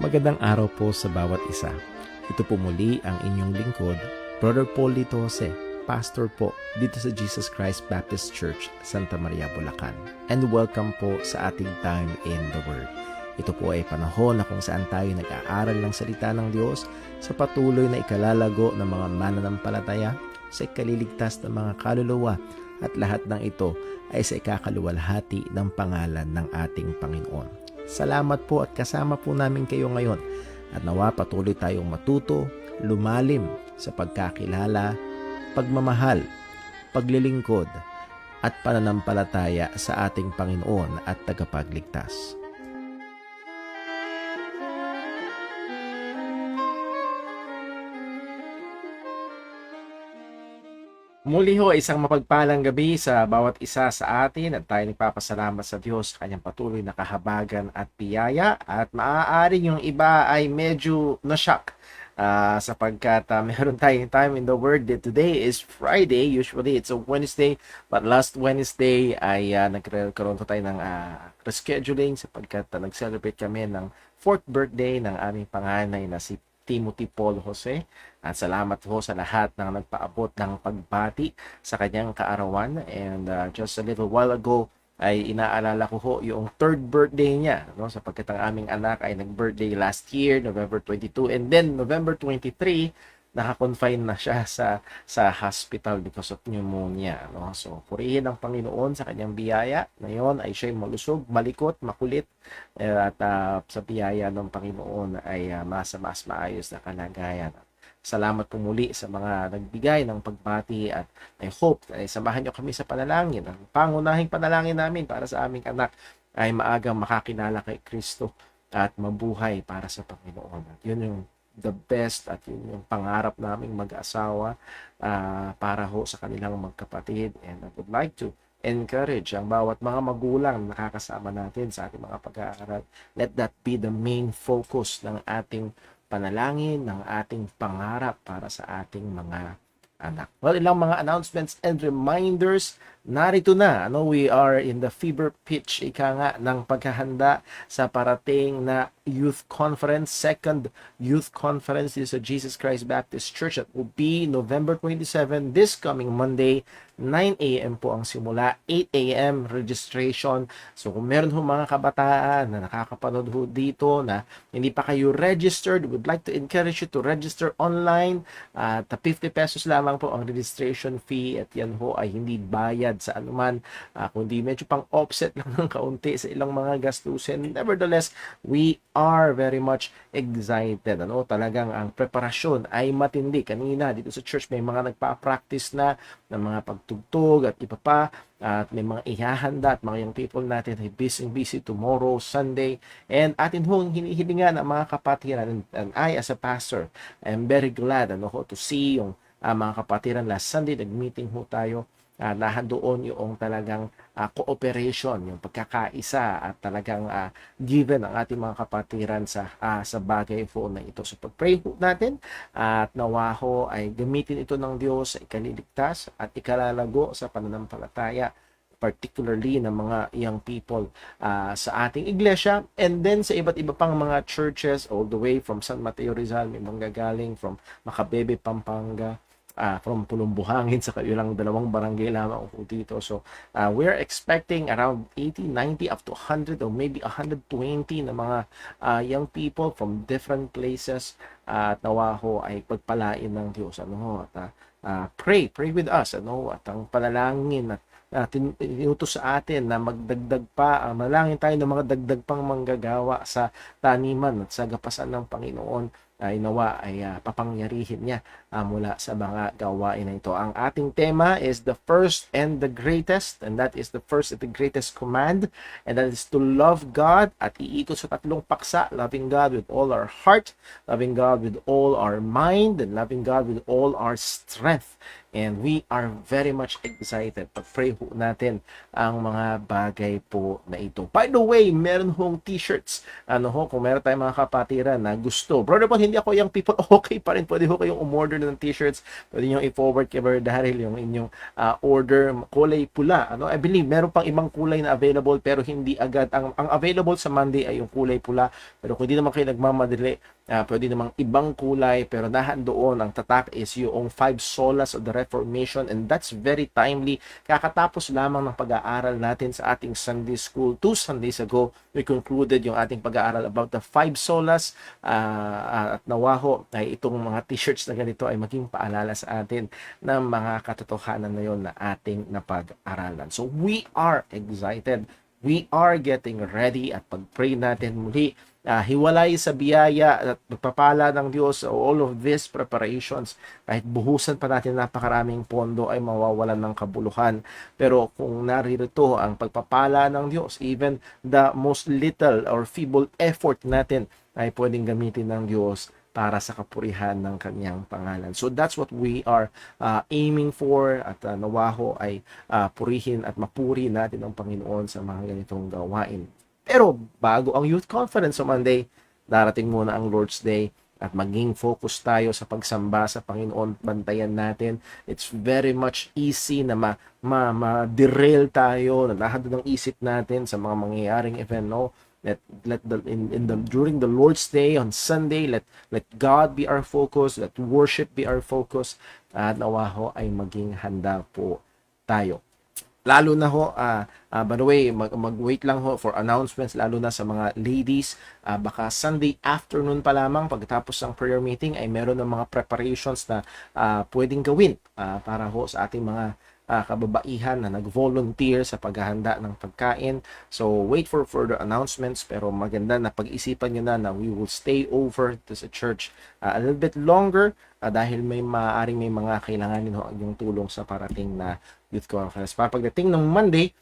Magandang araw po sa bawat isa. Ito po muli ang inyong lingkod, Brother Paul Litose, pastor po dito sa Jesus Christ Baptist Church, Santa Maria, Bulacan. And welcome po sa ating Time in the Word. Ito po ay panahon na kung saan tayo nag-aaral ng salita ng Diyos sa patuloy na ikalalago ng mga mananampalataya, sa ikaliligtas ng mga kaluluwa, at lahat ng ito ay sa ikakaluwalhati ng pangalan ng ating Panginoon. Salamat po at kasama po namin kayo ngayon at nawa patuloy tayong matuto, lumalim sa pagkakilala, pagmamahal, paglilingkod at pananampalataya sa ating Panginoon at tagapagligtas. Muli ho, isang mapagpalang gabi sa bawat isa sa atin at tayo nagpapasalamat sa Diyos sa kanyang patuloy na kahabagan at biyaya at maaaring yung iba ay medyo na-shock sapagkat meron tayong time in the Word. Today is Friday, usually it's a Wednesday, but last Wednesday ay nagkaroon tayo ng rescheduling sapagkat nag-celebrate kami ng 4th birthday ng aming panganay na si Timothy Paul Jose. At salamat po sa lahat ng nagpaabot ng pagbati sa kanyang kaarawan. And just a little while ago ay inaalala ko ho yung 3rd birthday niya, no? Sapagkat ang aming anak ay nag-birthday last year, November 22, and then November 23 naka-confine na siya sa hospital because of pneumonia, no? So purihin ang Panginoon sa kanyang biyaya. Ngayon ay siya'y malusog, malikot, makulit, at sa biyaya ng Panginoon ay mas maayos na kalagayan. Salamat po muli sa mga nagbigay ng pagbati at I hope ay samahan nyo kami sa panalangin. Ang pangunahing panalangin namin para sa aming anak ay maagang makakilala kay Kristo at mabuhay para sa Panginoon. At yun yung the best at yun yung pangarap naming mag-asawa para ho sa kanilang magkapatid. And I would like to encourage ang bawat mga magulang na nakakasama natin sa ating mga pag-aaral. Let that be the main focus ng ating panalangin, ng ating pangarap para sa ating mga anak. Well, ilang mga announcements and reminders. Narito na, we are in the fever pitch, ika nga, ng paghahanda sa parating na Youth Conference, 2nd Youth Conference sa Jesus Christ Baptist Church. That will be November 27, this coming Monday, 9 a.m. po ang simula, 8 a.m. registration. So kung meron ho mga kabataan na nakakapanood ho dito na hindi pa kayo registered, would like to encourage you to register online. At 50 pesos lamang po ang registration fee at yan ho ay hindi bayad sa anuman, kundi medyo pang offset lang ng kaunti sa ilang mga gastusin. Nevertheless, we are very much excited. Talagang ang preparasyon ay matindi. Kanina dito sa church may mga nagpa-practice na ng mga pagtugtog at iba pa, at may mga ihahanda at mga young people natin ay busy tomorrow, Sunday, and atin hong hinihilingan ang mga kapatiran, and I as a pastor I am very glad to see yung mga kapatiran. Last Sunday nag-meeting ho tayo, nahandoon yung talagang cooperation, yung pagkakaisa at talagang given ang ating mga kapatiran sa bagay po na ito. So pag-pray po natin at nawa ho ay gamitin ito ng Diyos sa ikaliligtas at ikalalago sa pananampalataya, particularly ng mga young people sa ating iglesia, and then sa iba't iba pang mga churches all the way from San Mateo Rizal, may manggagaling from Macabebe, Pampanga, from Pulumbuhangin, sa kailang 2 barangay lamang po dito. So we're expecting around 80, 90 up to 100 or maybe 120 na mga young people from different places, at nawa ho ay pagpalain ng Diyos. At pray with us, at ang panalangin at tinutos sa atin na magdagdag pa, manalangin tayo ng mga dagdag pang manggagawa sa taniman at sa gapasan ng Panginoon, ay nawa ay papangyarihin niya mula sa mga gawain na ito. Ang ating tema is the first and the greatest, and that is the first and the greatest command, and that is to love God, at iikot sa 3 paksa: loving God with all our heart, loving God with all our mind, and loving God with all our strength. And we are very much excited. Pag-pray ho natin ang mga bagay po na ito. By the way, meron hong t-shirts. Kung meron tayong mga kapatiran na gusto. Brother Paul, hindi ako yung people, okay pa rin. Pwede ho kayong umorder ng t-shirts. Pwede nyo i-forward kay Brother Daryl yung inyong order kulay pula. I believe meron pang ibang kulay na available pero hindi agad. Ang available sa Monday ay yung kulay pula. Pero kung di naman kayo nagmamadali, pwede namang ibang kulay, pero doon ang tatak is yung 5 solas of the Reformation, and that's very timely. Kakatapos lamang ng pag-aaral natin sa ating Sunday school 2 Sundays ago. We concluded yung ating pag-aaral about the 5 solas, at nawaho ay itong mga t-shirts na ganito ay maging paalala sa atin ng mga katotohanan na yon na ating napag-aralan. So we are excited. We are getting ready at pag-pray natin muli. Hiwalay sa biyaya at pagpapala ng Diyos, all of these preparations, kahit buhusan pa natin napakaraming pondo, ay mawawalan ng kabuluhan. Pero kung naririto ang pagpapala ng Diyos, even the most little or feeble effort natin ay pwedeng gamitin ng Diyos para sa kapurihan ng kanyang pangalan. So that's what we are aiming for, at nawaho ay purihin at mapuri natin ang Panginoon sa mga ganitong gawain. Pero bago ang Youth Conference sa Monday, darating muna ang Lord's Day at maging focus tayo sa pagsamba sa Panginoon, bantayan natin. It's very much easy na ma-derail tayo, na lahad ng isip natin sa mga mangyayaring event, no? During the Lord's Day on Sunday, let God be our focus, let worship be our focus, at nawaho ay maging handa po tayo. Lalo na ho, by the way, mag-wait lang ho for announcements, lalo na sa mga ladies. Baka Sunday afternoon pa lamang, pagkatapos ng prayer meeting, ay meron ng mga preparations na pwedeng gawin para ho sa ating mga kababaihan na nag-volunteer sa paghahanda ng pagkain. So, wait for further announcements, pero maganda na pag-isipan nyo na we will stay over to sa church a little bit longer dahil may maaaring may mga kailanganin ho yung tulong sa parating na Youth Conference. Para pagdating ng Monday,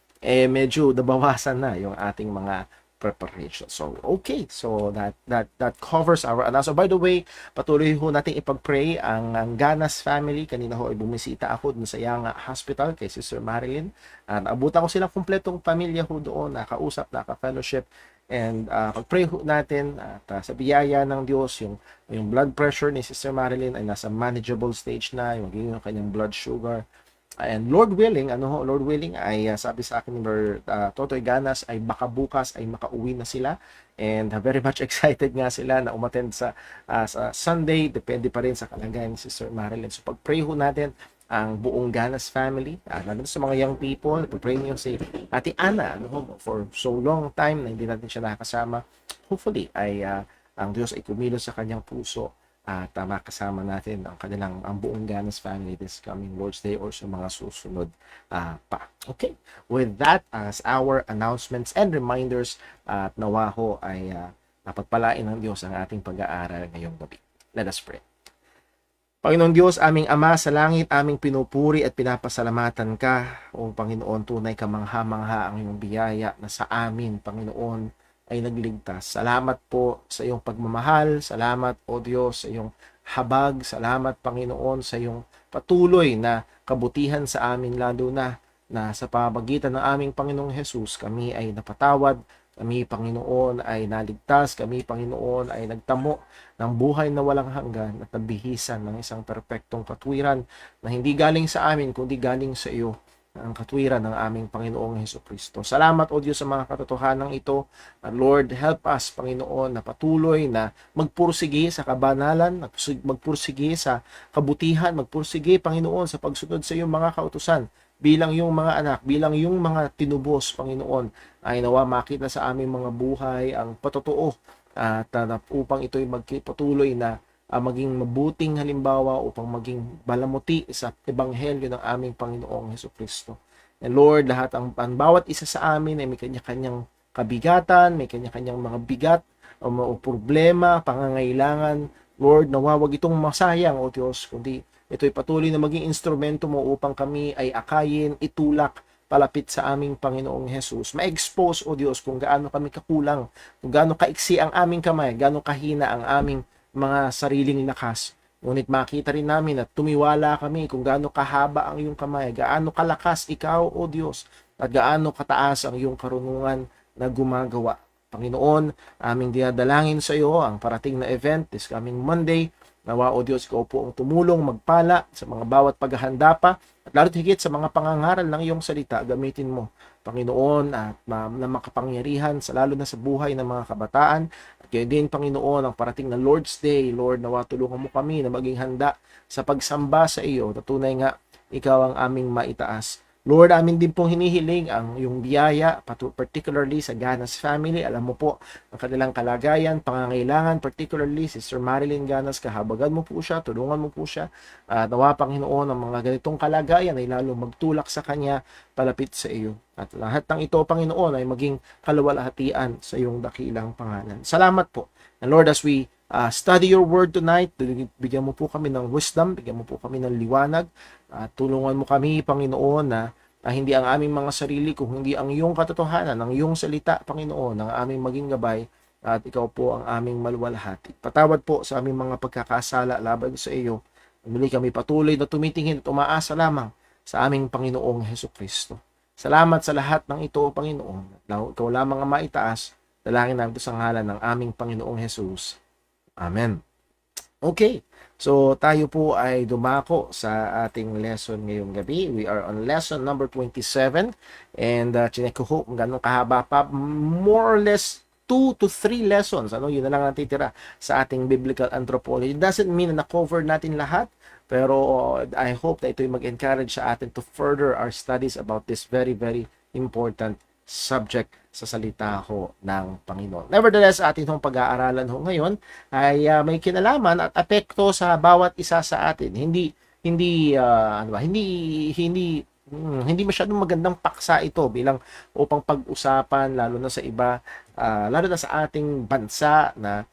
medyo nabawasan na yung ating mga preparation. So, okay. So, that covers our announcement. So, by the way, patuloy ho natin ipag-pray ang Ganas family. Kanina ho ay bumisita ako dun sa Yanga Hospital kay Sister Marilyn. Naabutan ko silang kumpletong pamilya ho doon, nakausap, naka-fellowship. And pag-pray ho natin at sa biyaya ng Diyos, yung blood pressure ni Sister Marilyn ay nasa manageable stage na, yung kanyang blood sugar. And Lord willing, Lord willing ay sabi sa akin ni Totoy Ganas ay baka bukas ay makauwi na sila, and very much excited nga sila na umattend sa Sunday. Depende pa rin sa kalagayan ni Sister Marilyn. So pag-pray ho natin ang buong Ganas family, lalo sa mga young people. Pag-pray niyo si Ate Ana, for so long time na hindi natin siya nakasama. Hopefully ay ang Diyos ay kumilos sa kanyang puso at makasama natin ang buong Ganas family this coming Lord's Day or sa mga susunod pa. Okay, with that as our announcements and reminders, at nawaho ay napagpalain ng Diyos ang ating pag-aaral ngayong gabi. Let us pray. Panginoon Diyos, aming Ama sa langit, aming pinupuri at pinapasalamatan ka. O Panginoon, tunay kamangha-mangha ang iyong biyaya na sa amin, Panginoon, ay nagligtas. Salamat po sa iyong pagmamahal. Salamat, O Diyos, sa iyong habag. Salamat, Panginoon, sa iyong patuloy na kabutihan sa amin, lalo na sa pamagitan ng aming Panginoong Hesus, kami ay napatawad. Kami, Panginoon, ay naligtas. Kami, Panginoon, ay nagtamo ng buhay na walang hanggan at nabihisan ng isang perpektong katwiran na hindi galing sa amin, kundi galing sa iyo, ang katwiran ng aming Panginoong Hesukristo. Salamat, O Diyos, sa mga katotohanan ito. Lord, help us, Panginoon, na patuloy na magpursige sa kabanalan, magpursige sa kabutihan, magpursige, Panginoon, sa pagsunod sa iyong mga kautusan. Bilang yung mga anak, bilang yung mga tinubos, Panginoon, ay nawa makita sa aming mga buhay ang patotoo at upang ito'y magpatuloy na maging mabuting halimbawa upang maging balamuti sa ebanghelyo ng aming Panginoong Hesukristo. And Lord, ang bawat isa sa amin ay may kanya-kanyang kabigatan, may kanya-kanyang mga bigat o problema, pangangailangan. Lord, nawawag itong masayang, O Diyos, kundi ito'y patuloy na maging instrumento mo upang kami ay akayin, itulak, palapit sa aming Panginoong Hesus. Ma-expose, O Diyos, kung gaano kami kakulang, kung gaano kaiksi ang aming kamay, gaano kahina ang aming mga sariling lakas. Ngunit makita rin namin at tumiwala kami kung gaano kahaba ang iyong kamay, gaano kalakas ikaw, O Diyos, at gaano kataas ang iyong karunungan na gumagawa. Panginoon, aming dinadalangin sa iyo ang parating na event this coming Monday. Nawa, O Diyos, ikaw po ang tumulong magpala sa mga bawat paghahanda pa at lalo't higit sa mga pangangaral ng iyong salita, gamitin mo, Panginoon, at na makapangyarihan sa lalo na sa buhay ng mga kabataan. At gayon din, Panginoon, ang parating na Lord's Day, Lord, nawa tulungan mo kami na maging handa sa pagsamba sa iyo. Tatunay nga, ikaw ang aming maitaas. Lord, amin din pong hinihiling ang iyong biyaya, particularly sa Ganas family. Alam mo po ang kanilang kalagayan, pangangailangan, particularly si Sir Marilyn Ganas. Kahabagan mo po siya, tulungan mo po siya. Nawa, Panginoon, ang mga ganitong kalagayan ay lalo magtulak sa kanya palapit sa iyo. At lahat ng ito, Panginoon, ay maging kaluwalhatian sa iyong dakilang pangalan. Salamat po. And Lord, as we study your word tonight, bigyan mo po kami ng wisdom, bigyan mo po kami ng liwanag, tulungan mo kami, Panginoon, na hindi ang aming mga sarili, kung hindi ang iyong katotohanan, ang iyong salita, Panginoon, ang aming maging gabay, at ikaw po ang aming maluwalhati. Patawad po sa aming mga pagkakasala laban sa iyo. Muli kami patuloy na tumitingin at umaasa lamang sa aming Panginoong Hesukristo. Salamat sa lahat ng ito, Panginoon. Ikaw lamang ang maitaas. Dalangin namin ito sa ngalan ng aming Panginoong Jesus. Amen. Okay. So, tayo po ay dumako sa ating lesson ngayong gabi. We are on lesson number 27. And chinek ko kung gano'ng kahaba pa. More or less 2 to 3 lessons. Yun na lang natitira sa ating biblical anthropology. It doesn't mean na na-cover natin lahat. Pero I hope na ito'y mag-encourage sa atin to further our studies about this very, very important subject sa salita ho ng Panginoon. Nevertheless, ating hong pag-aaralan ho ngayon ay may kinalaman at apekto sa bawat isa sa atin. Hindi masyadong magandang paksa ito bilang upang pag-usapan lalo na sa iba, lalo na sa ating bansa na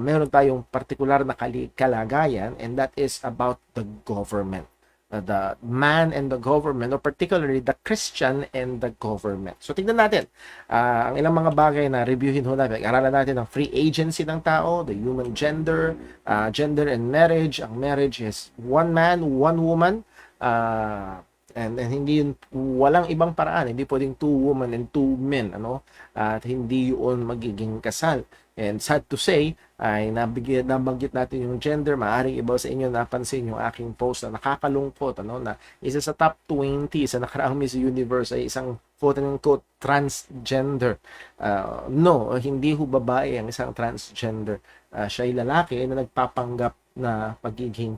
meron tayong partikular na kalagayan, and that is about the government. The man and the government, or particularly the Christian and the government. So tingnan natin ang ilang mga bagay na reviewin ho natin. Aralan natin ang free agency ng tao, the human gender, gender and marriage. Ang marriage is one man, one woman, and hindi yun, walang ibang paraan. Hindi pwedeng two women and two men, at hindi yun magiging kasal. And sad to say, ay nabanggit natin yung gender. Maaring iba sa inyo napansin yung aking post na nakakalungkot, na isa sa top 20 sa nakaraang Miss Universe ay isang quote-unquote transgender. No, hindi ho babae ang isang transgender. Siya ay lalaki na nagpapanggap na pagiging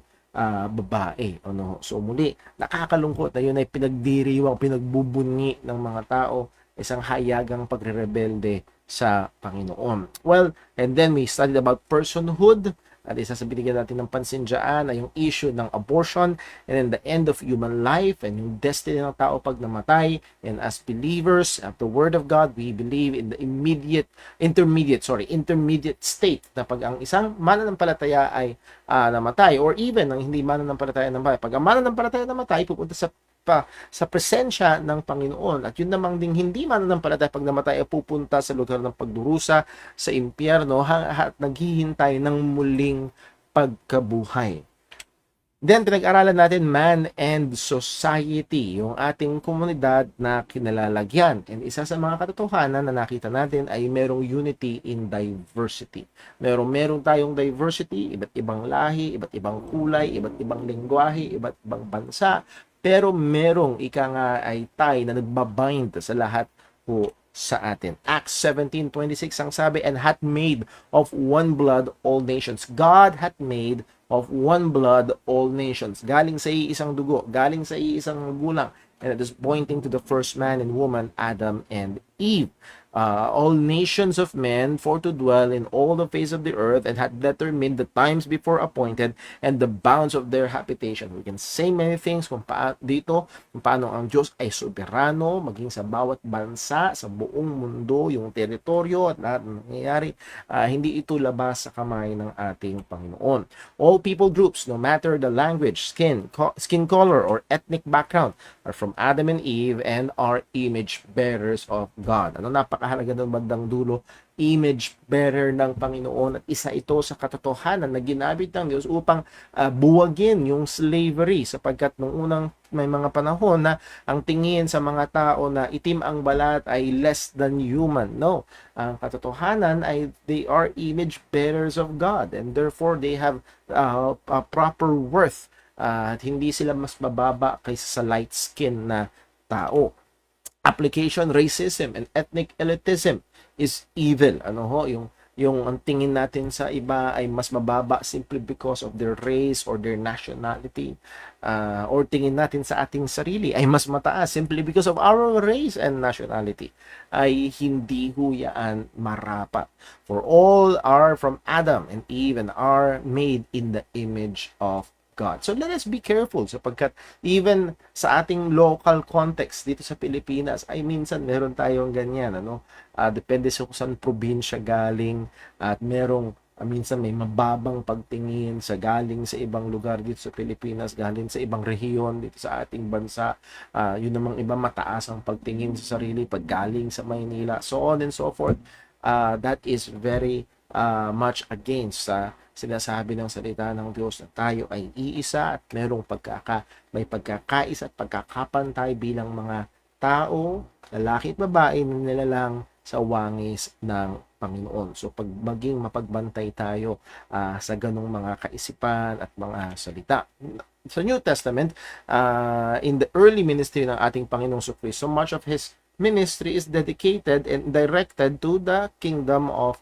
babae. So muli, nakakalungkot na yun ay pinagdiriwang, pinagbubunyi ng mga tao, isang hayagang pagre-rebelde sa Panginoon. Well, and then we studied about personhood. At isa sa binigyan natin ng pansin dyan ay yung issue ng abortion, and then the end of human life, and yung destiny ng tao pag namatay. And as believers of the Word of God, we believe in the intermediate state, na pag ang isang mananampalataya ay namatay, or even ang hindi mananampalataya namatay. Pag ang mananampalataya namatay, pupunta sa presensya ng Panginoon. At yun namang ding hindi mananampalataya pag namatay ay pupunta sa lugar ng pagdurusa, sa impyerno, at naghihintay ng muling pagkabuhay. Then, pinag-aralan natin man and society, yung ating komunidad na kinalalagyan. And isa sa mga katotohanan na nakita natin ay merong unity in diversity. Meron tayong diversity, iba't ibang lahi, iba't ibang kulay, iba't ibang lengguwahe, iba't ibang bansa. Pero merong ay tie na nagbabind sa lahat po sa atin. Acts 17:26 ang sabi, and hath made of one blood all nations. God hath made of one blood all nations. Galing sa iisang dugo, galing sa iisang magulang. And it is pointing to the first man and woman, Adam and Eve. All nations of men for to dwell in all the face of the earth, and had determined the times before appointed and the bounds of their habitation. We can say many things kung paano ang Diyos ay soberano maging sa bawat bansa, sa buong mundo, yung teritoryo at lahat ng nangyayari. Hindi ito labas sa kamay ng ating Panginoon. All people groups, no matter the language, skin color, or ethnic background, are from from Adam and Eve and are image bearers of God. Ano, napakahalaga ng bandang dulo, image bearer ng Panginoon, at isa ito sa katotohanan na ginamit ng Diyos upang buwagin yung slavery, sapagkat nung unang may mga panahon na ang tingin sa mga tao na itim ang balat ay less than human. No, ang katotohanan ay they are image bearers of God, and therefore they have a proper worth, at hindi sila mas mababa kaysa sa light skin na tao. Application: racism and ethnic elitism is evil. Ano ho, yung ang tingin natin sa iba ay mas mababa simply because of their race or their nationality, or tingin natin sa ating sarili ay mas mataas simply because of our race and nationality, ay hindi huyaan marapat. For all are from Adam and Eve and are made in the image of God. So let us be careful, sapagkat even sa ating local context dito sa Pilipinas ay minsan meron tayong ganyan, ano? Depende sa kung saan probinsya galing, at merong minsan may mababang pagtingin sa galing sa ibang lugar dito sa Pilipinas, galing sa ibang rehiyon dito sa ating bansa. Yun namang iba mataas ang pagtingin sa sarili pag galing sa Maynila, so on and so forth. That is very much against sa sinasabi ng salita ng Diyos na tayo ay iisa at may pagkakaisa at pagkakapantay bilang mga tao, lalaki at babae, na nilalang sa wangis ng Panginoon. So maging mapagbantay tayo sa ganong mga kaisipan at mga salita. Sa New Testament, in the early ministry ng ating Panginoong Jesucristo, so much of His ministry is dedicated and directed to the kingdom of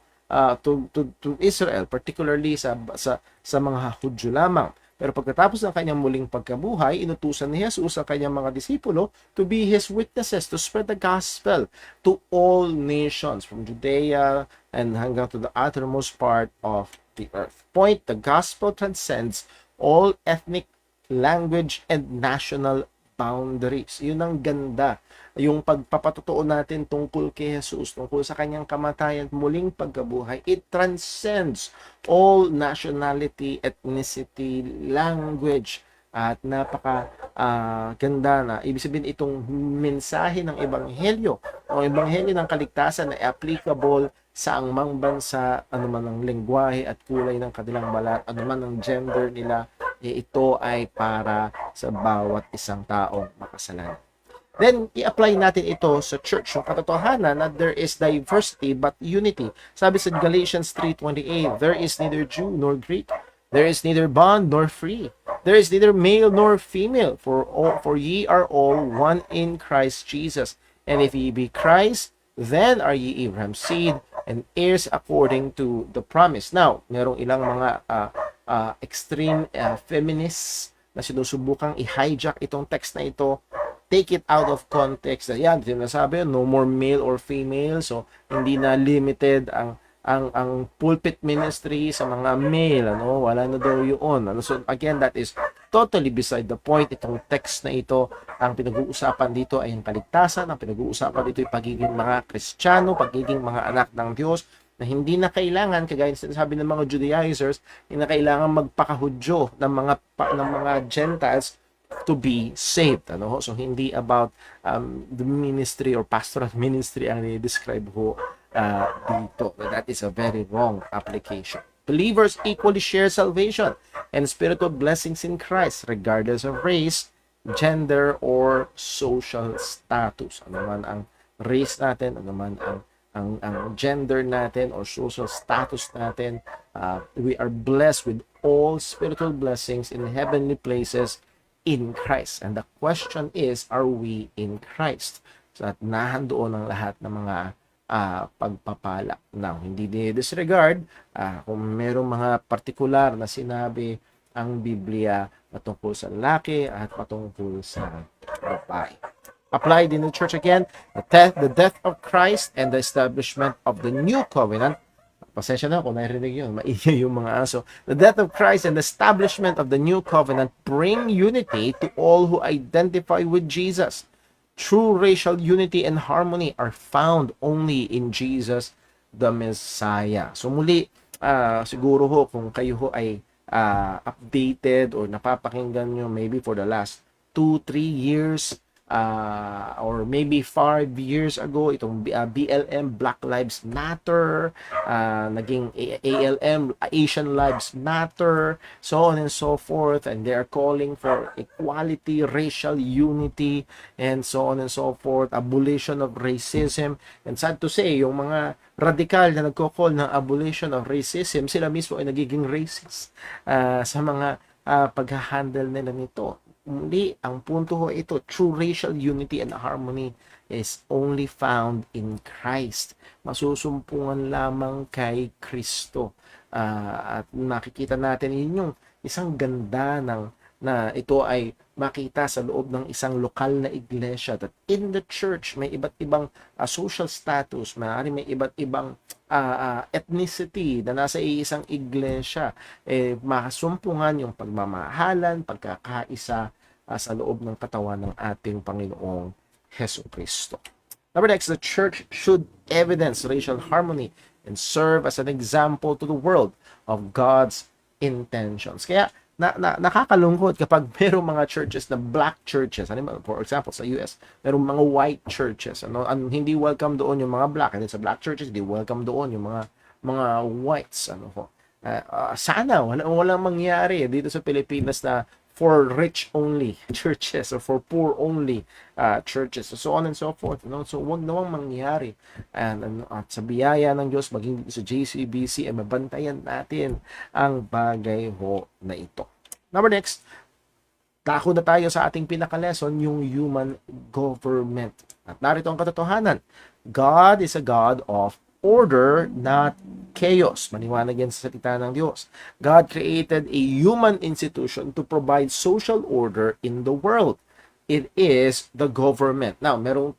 to Israel, particularly sa mga Hudyo lamang. Pero pagkatapos ng kanyang muling pagkabuhay, inutusan ni Jesus ang kanyang mga disipulo to be His witnesses, to spread the gospel to all nations, from Judea and hanggang to the uttermost part of the earth. Point: the gospel transcends all ethnic, language, and national boundaries. Yun ang ganda. Yung pagpapatotoo natin tungkol kay Jesus, tungkol sa kanyang kamatayan, muling pagkabuhay, it transcends all nationality, ethnicity, language, at napaka ganda na. Ibig sabihin, itong mensahe ng ebanghelyo o ebanghelyo ng kaligtasan ay applicable sa angmang bansa, anuman ang lengguwahe at kulay ng kanilang balat, anuman ang gender nila, ito ay para sa bawat isang taong makasalanan. Then, i-apply natin ito sa church, yung katotohanan na there is diversity but unity. Sabi sa Galatians 3:28, there is neither Jew nor Greek, there is neither bond nor free, there is neither male nor female, for ye are all one in Christ Jesus. And if ye be Christ, then are ye Abraham's seed and heirs according to the promise. Now, merong ilang mga extreme feminists na sinusubukang i-hijack itong text na ito, take it out of context. Yan, sinasabi, no more male or female. So, hindi na limited ang pulpit ministry sa mga male, ano? Wala na daw yun. Ano? So, again, that is totally beside the point. Itong text na ito, ang pinag-uusapan dito ay ang kaligtasan. Ang pinag-uusapan dito ay pagiging mga Kristiyano, pagiging mga anak ng Diyos, na hindi na kailangan, kagaya ng sinasabi ng mga Judaizers, hindi na kailangan magpakahudyo ng mga Gentiles to be saved. Ano? So, hindi about the ministry or pastoral ministry ang i-describe ho dito. That is a very wrong application. Believers equally share salvation and spiritual blessings in Christ, regardless of race, gender, or social status. Ano man ang race natin, ano man ang gender natin or social status natin, we are blessed with all spiritual blessings in heavenly places in Christ. And the question is, are we in Christ? So, at nahandoon ang lahat ng mga pagpapala. Now, hindi disregard kung merong mga partikular na sinabi ang Biblia patungkol sa lalaki at patungkol sa babae. Applied in the church again, the death of Christ and the establishment of the new covenant. Pasensya na kung narinig yun, maingay yung mga aso. The death of Christ and the establishment of the new covenant bring unity to all who identify with Jesus. True racial unity and harmony are found only in Jesus the Messiah. So muli, siguro ho kung kayo ho ay updated or napapakinggan nyo maybe for the last 2-3 years or maybe 5 years ago, itong BLM, Black Lives Matter, naging ALM, Asian Lives Matter, so on and so forth, and they are calling for equality, racial unity, and so on and so forth, abolition of racism. And sad to say, yung mga radikal na nagko-call ng abolition of racism, sila mismo ay nagiging racist sa mga pag-handle nila nito. Muli, ang punto ho ito, true racial unity and harmony is only found in Christ. Masusumpungan lamang kay Kristo. At makikita natin yun yung isang ganda ng na ito ay makita sa loob ng isang lokal na iglesia, that in the church may iba't ibang social status, may iba't ibang ethnicity na nasa isang iglesia, makasumpungan yung pagmamahalan, pagkakaisa sa loob ng katawan ng ating Panginoong Hesukristo. Number next, the church should evidence racial harmony and serve as an example to the world of God's intentions. Kaya nakakalungkot kapag merong mga churches na black churches, for example sa US, merong mga white churches, hindi welcome doon yung mga black, and sa black churches hindi welcome doon yung mga whites, sana walang mangyari dito sa Pilipinas na for rich only churches or for poor only churches, so on and so forth. So wag nawang mangyari, at sa biyaya ng Diyos, maging sa JCBC, ay mabantayan natin ang bagay ho na ito. Number next, dako na tayo sa ating pinaka-lesson, yung human government. At narito ang katotohanan, God is a God of order, not chaos. Maniwanag yan sa salita ng Diyos. God created a human institution to provide social order in the world. It is the government. Now, merong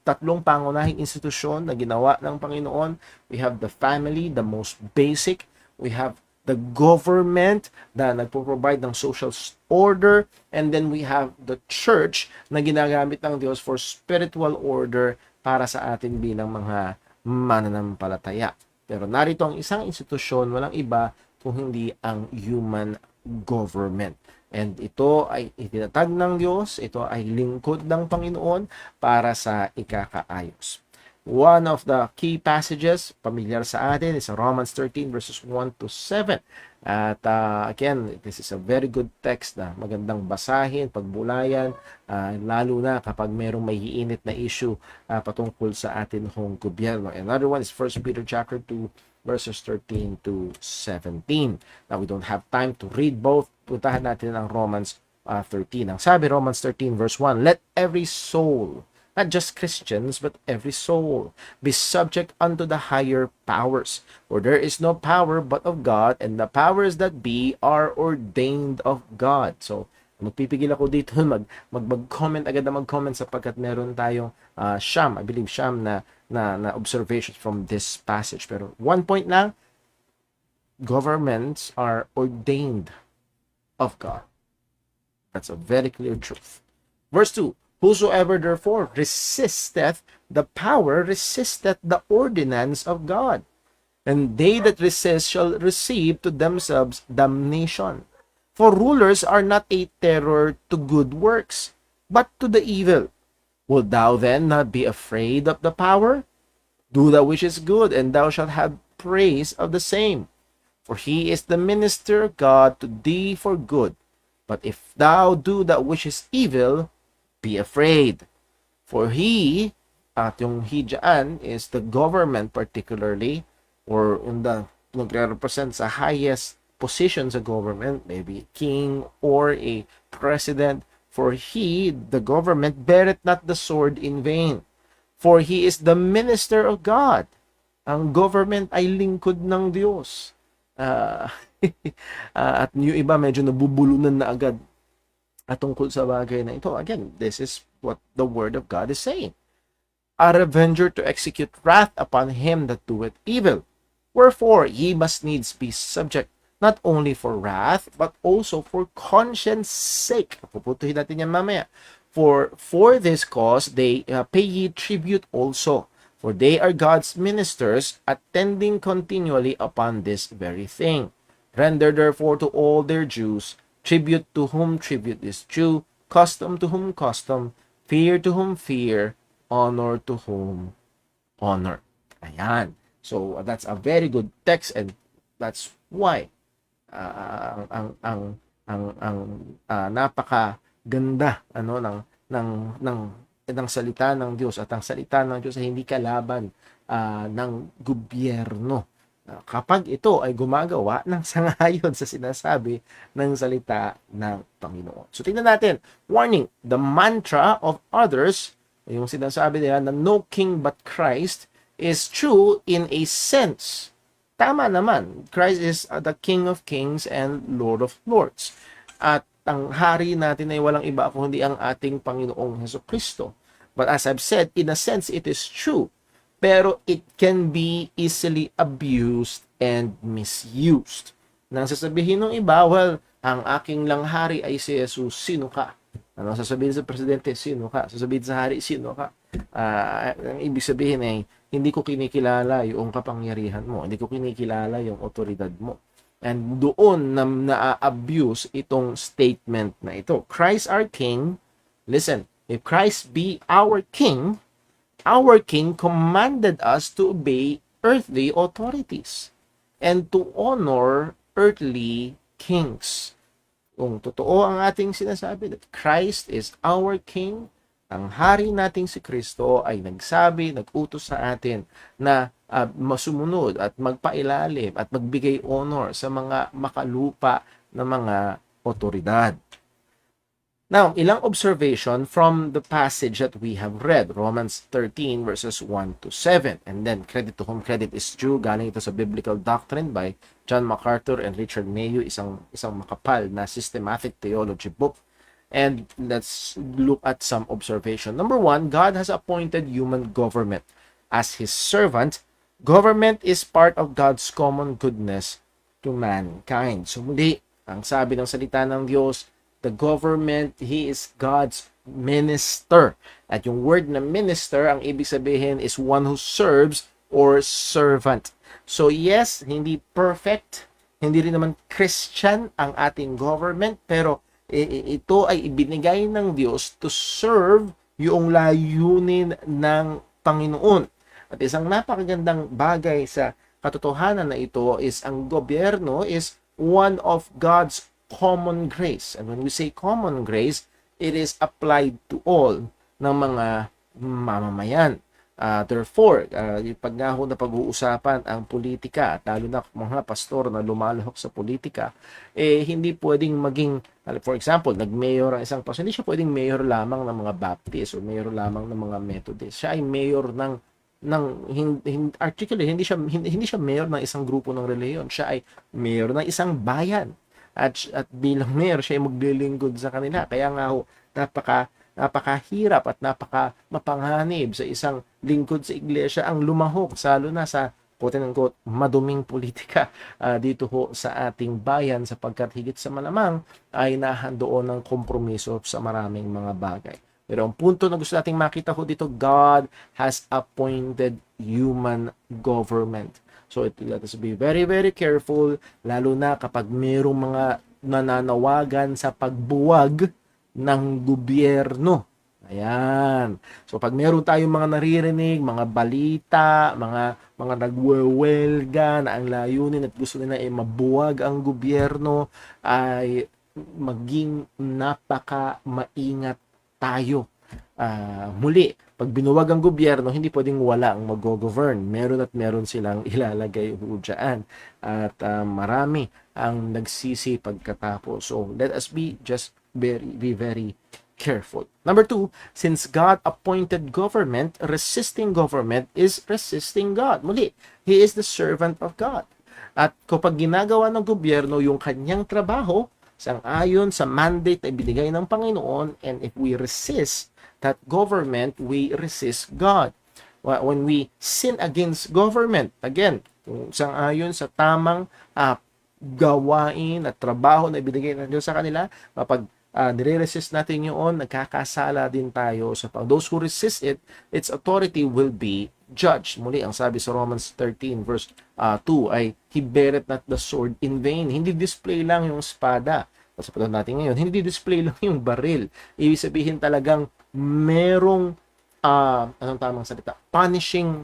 tatlong pangunahing institusyon na ginawa ng Panginoon. We have the family, the most basic. We have the government na nagpo-provide ng social order, and then we have the church na ginagamit ng Diyos for spiritual order para sa atin bilang mga mananampalataya. Pero narito ang isang institusyon, walang iba kung hindi ang human government. And ito ay itinatag ng Diyos, ito ay lingkod ng Panginoon para sa ikakaayos. One of the key passages, pamilyar sa atin, is Romans 13 verses 1 to 7. At again, this is a very good text na magandang basahin, pagbulayan, lalo na kapag merong may iinit na issue patungkol sa atin hong gobyerno. Another one is 1 Peter chapter 2 verses 13 to 17. Now, we don't have time to read both. Puntahan natin ang Romans 13. Ang sabi, Romans 13 verse 1, let every soul, not just Christians, but every soul, be subject unto the higher powers. For there is no power but of God, and the powers that be are ordained of God. So, magpipigil ako dito, mag-comment agad na mag-comment sapagkat meron tayong I believe na observations from this passage. Pero one point lang, governments are ordained of God. That's a very clear truth. Verse 2, whosoever therefore resisteth the power resisteth the ordinance of God, and they that resist shall receive to themselves damnation. For rulers are not a terror to good works, but to the evil. Wilt thou then not be afraid of the power? Do that which is good, and thou shalt have praise of the same. For he is the minister of God to thee for good. But if thou do that which is evil, be afraid. For he, at yung he dyan is the government particularly, or nagre-represent sa highest position sa government, maybe king or a president. For he, the government, beareth not the sword in vain. For he is the minister of God. Ang government ay lingkod ng Diyos. At yung iba medyo nabubulunan na agad at tungkol sa bagay na ito. Again, this is what the word of God is saying. A revenger to execute wrath upon him that doeth evil. Wherefore ye must needs be subject, not only for wrath, but also for conscience sake. Puputuhin natin yan mamaya. For this cause they pay ye tribute also. For they are God's ministers, attending continually upon this very thing. Render therefore to all their dues, tribute to whom tribute is due, custom to whom custom, Fear to whom fear, honor to whom honor. Ayan. So, that's a very good text, and that's why napakaganda ng salita ng Diyos, at ang salita ng Diyos ay hindi kalaban ng gobyerno kapag ito ay gumagawa ng sangayon sa sinasabi ng salita ng Panginoon. So tingnan natin, warning, the mantra of others, yung sinasabi nila na no king but Christ, is true in a sense. Tama naman, Christ is the King of Kings and Lord of Lords. At ang hari natin ay walang iba kundi ang ating Panginoong Hesukristo. But as I've said, in a sense, it is true. Pero it can be easily abused and misused. Nang sasabihin ng iba, well, ang aking lang hari ay si Jesus, sino ka? Ano sasabihin sa presidente, sino ka? Sasabihin sa hari, sino ka? Ang ibig sabihin ay, hindi ko kinikilala yung kapangyarihan mo. Hindi ko kinikilala yung otoridad mo. And doon na-abuse itong statement na ito. Christ our King, listen, if Christ be our King commanded us to obey earthly authorities and to honor earthly kings. Kung totoo ang ating sinasabi that Christ is our King, ang hari nating si Kristo ay nag-utos sa atin na masumunod at magpailalim at magbigay honor sa mga makalupa na mga otoridad. Now, ilang observation from the passage that we have read, Romans 13 verses 1 to 7. And then, credit to whom credit is due, galing ito sa Biblical Doctrine by John MacArthur and Richard Mayo, isang makapal na systematic theology book. And let's look at some observation. Number one, God has appointed human government as His servant. Government is part of God's common goodness to mankind. So muli, ang sabi ng salita ng Diyos, the government, He is God's minister. At yung word na minister, ang ibig sabihin is one who serves or servant. So yes, hindi perfect, hindi rin naman Christian ang ating government, pero ito ay ibinigay ng Diyos to serve yung layunin ng Panginoon. At isang napakagandang bagay sa katotohanan na ito is ang gobyerno is one of God's common grace. And when we say common grace, it is applied to all ng mga mamamayan. Therefore, pag nga ho na pag-uusapan ang politika, at lalo na mga pastor na lumalahok sa politika, hindi pwedeng maging, for example, nag-mayor ang isang pastor, hindi siya pwedeng mayor lamang ng mga Baptist o mayor lamang ng mga Methodist. Siya ay mayor articulate, hindi siya mayor ng isang grupo ng reliyon. Siya ay mayor ng isang bayan. At bilang mayor, siya ay maglilingkod sa kanila. Kaya nga ho, napakahirap at mapanganib sa isang lingkod sa iglesia ang lumahok, lalo na sa quote-unquote maduming politika dito ho sa ating bayan, sapagkat higit sa malamang ay nahandoon ng kompromiso sa maraming mga bagay. Pero ang punto na gusto nating makita ho dito, God has appointed human government. So let us be very, very careful, lalo na kapag mayroong mga nananawagan sa pagbuwag ng gobyerno. Ayan. So pag meron tayong mga naririnig, mga balita, mga nagwewelga na ang layunin at gusto nila ay mabuwag ang gobyerno, ay maging napaka-maingat tayo. Muli, pag binuwag ang gobyerno, hindi pwedeng wala ang mag-govern. Meron silang ilalagay dyan. At marami ang nagsisi pagkatapos. So, let us be very careful. Number two, since God appointed government, resisting government is resisting God. Muli, He is the servant of God. At kapag ginagawa ng gobyerno yung kanyang trabaho, sang-ayon sa mandate na ibinigay ng Panginoon, and if we resist that government, we resist God. When we sin against government, again, sang-ayon sa tamang gawain at trabaho na ibinigay ng Diyos sa kanila, kapag nire-resist natin yun, nagkakasala din tayo. So, those who resist it, its authority will be judged. Muli, ang sabi sa Romans 13 verse 2 ay, He beareth not the sword in vain. Hindi display lang yung espada. Sa panahon natin ngayon, hindi display lang yung baril. Ibig sabihin talagang merong anong tamang salita? Punishing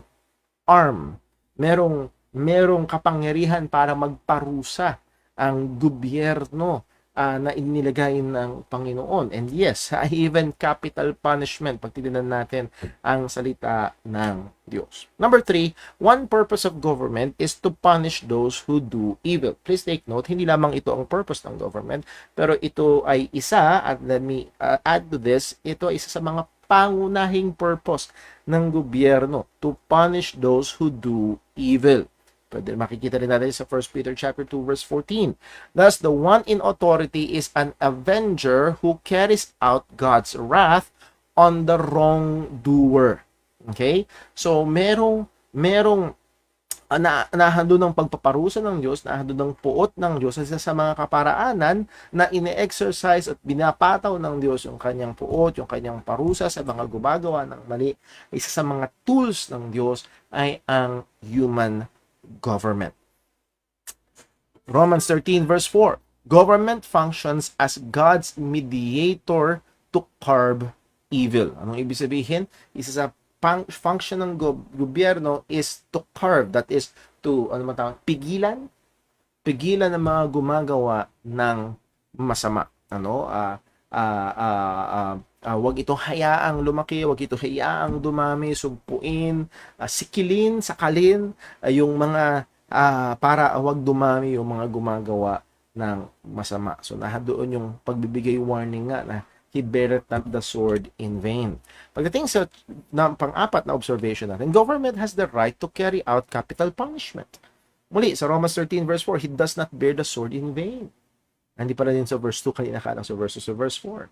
arm. Merong kapangyarihan para magparusa ang gobyerno na inilagay ng Panginoon. And yes, even capital punishment, pag tinignan natin ang salita ng Diyos. Number 3, one purpose of government is to punish those who do evil. Please take note, hindi lamang ito ang purpose ng government, pero ito ay isa, at let me add to this, ito ay isa sa mga pangunahing purpose ng gobyerno, to punish those who do evil. Pwede makikita rin natin sa 1 Peter chapter 2 verse 14. Thus, the one in authority is an avenger who carries out God's wrath on the wrongdoer. Okay? So, merong nahando ng pagpaparusa ng Diyos, nahando ng puot ng Diyos sa mga kaparaanan na ine-exercise at binapataw ng Diyos yung kanyang puot, yung kanyang parusa sa mga gumagawa ng mali. Isa sa mga tools ng Diyos ay ang human government. Romans 13 verse 4. Government functions as God's mediator to curb evil. Anong ibig sabihin? Isa sa function ng gobyerno is to curb, that is to pigilan ng mga gumagawa ng masama. Wag ito hayaang lumaki, wag ito hayaang dumami, sugpuin, sikilin, sakalin yung mga para wag dumami yung mga gumagawa ng masama. So doon yung pagbibigay warning nga na he beareth not the sword in vain. Pagdating sa pang-apat na observation natin, government has the right to carry out capital punishment. Muli, sa Romans 13 verse 4, he does not bear the sword in vain. Hindi pala din sa verse 2, kanina ka lang sa verse 4.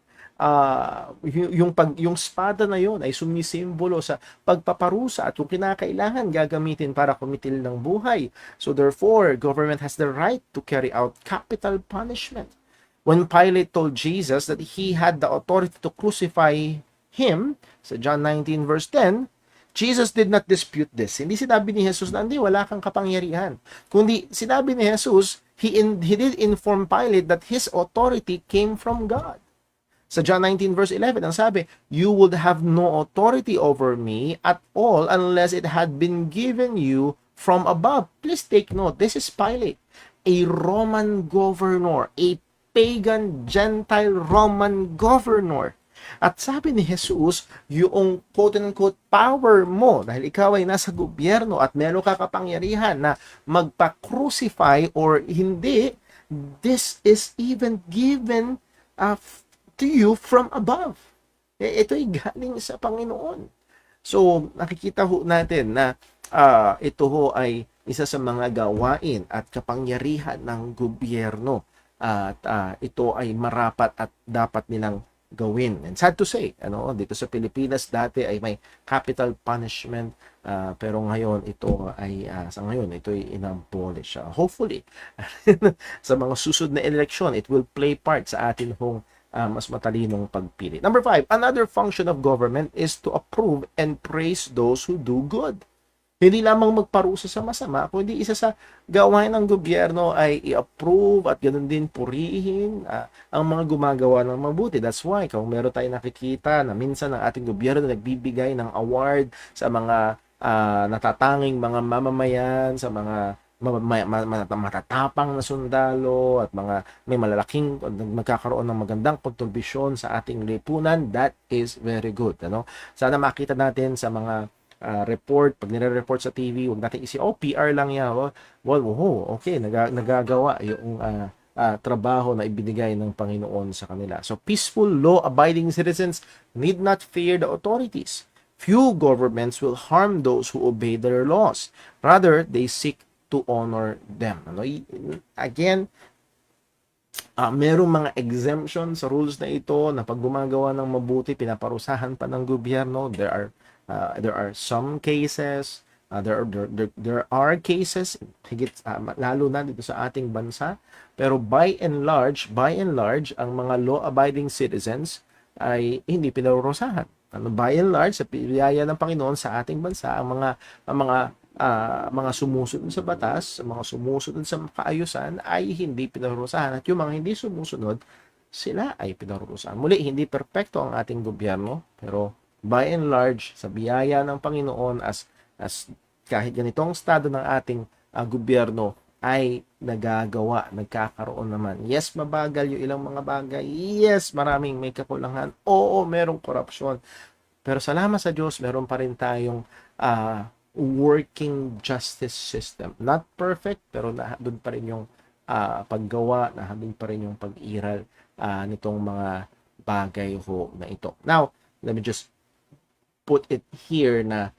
Yung espada na yun ay sumisimbolo sa pagpaparusa at kung kinakailangan gagamitin para kumitil ng buhay. So therefore, government has the right to carry out capital punishment. When Pilate told Jesus that he had the authority to crucify him, sa John 19 verse 10, Jesus did not dispute this. Hindi sinabi ni Jesus na, hindi, wala kang kapangyarihan. Kundi sinabi ni Jesus, he did inform Pilate that his authority came from God. Sa John 19 verse 11, ang sabi, you would have no authority over me at all unless it had been given you from above. Please take note, this is Pilate, a Roman governor, a pagan Gentile Roman governor. At sabi ni Jesus, yung quote-unquote power mo, dahil ikaw ay nasa gobyerno at meron ka kapangyarihan na magpa-crucify or hindi, this is even given to you from above. Ito'y galing sa Panginoon. So, nakikita ho natin na ito ho ay isa sa mga gawain at kapangyarihan ng gobyerno. At ito ay marapat at dapat nilang gawin. And sad to say, dito sa Pilipinas dati ay may capital punishment, pero ngayon ito ay sa ngayon ito ay inabolish. Hopefully sa mga susunod na eleksyon, it will play part sa atin hong mas matalinong pagpili. Number 5, another function of government is to approve and praise those who do good. Hindi lamang magparusa sa masama, kundi isa sa gawain ng gobyerno ay i-approve at ganoon din purihin ang mga gumagawa ng mabuti. That's why kung meron tayong nakikita na minsan ang ating gobyerno nagbibigay ng award sa mga natatanging mga mamamayan, sa mga matatapang na sundalo at mga may malalaking magkakaroon ng magandang pagturbisyon sa ating lipunan. That is very good. Sana makita natin sa mga report, pag nire-report sa TV, huwag natin PR lang yan. Okay, nagagawa yung trabaho na ibinigay ng Panginoon sa kanila. So, peaceful, law-abiding citizens need not fear the authorities. Few governments will harm those who obey their laws. Rather, they seek to honor them. Again, merong mga exemption sa rules na ito na pag gumagawa ng mabuti, pinaparusahan pa ng gobyerno. There are some cases, there are cases higit lalo na dito sa ating bansa, pero by and large ang mga law-abiding citizens ay hindi pinarurusahan. By and large sa biyaya ng Panginoon sa ating bansa, ang mga sumusunod sa batas, mga sumusunod sa kaayusan ay hindi pinarurusahan, at yung mga hindi sumusunod sila ay pinarurusahan. Muli, hindi perpekto ang ating gobyerno, pero by and large, sa biyaya ng Panginoon, as kahit ganitong estado ng ating gobyerno ay nagagawa, nagkakaroon naman. Yes, mabagal yung ilang mga bagay. Yes, maraming may kakulangan. Oo, merong korupsyon. Pero salamat sa Diyos, meron pa rin tayong working justice system. Not perfect, pero doon pa rin yung paggawa, doon pa rin yung pag-iral nitong mga bagay ho na ito. Now, let me just put it here na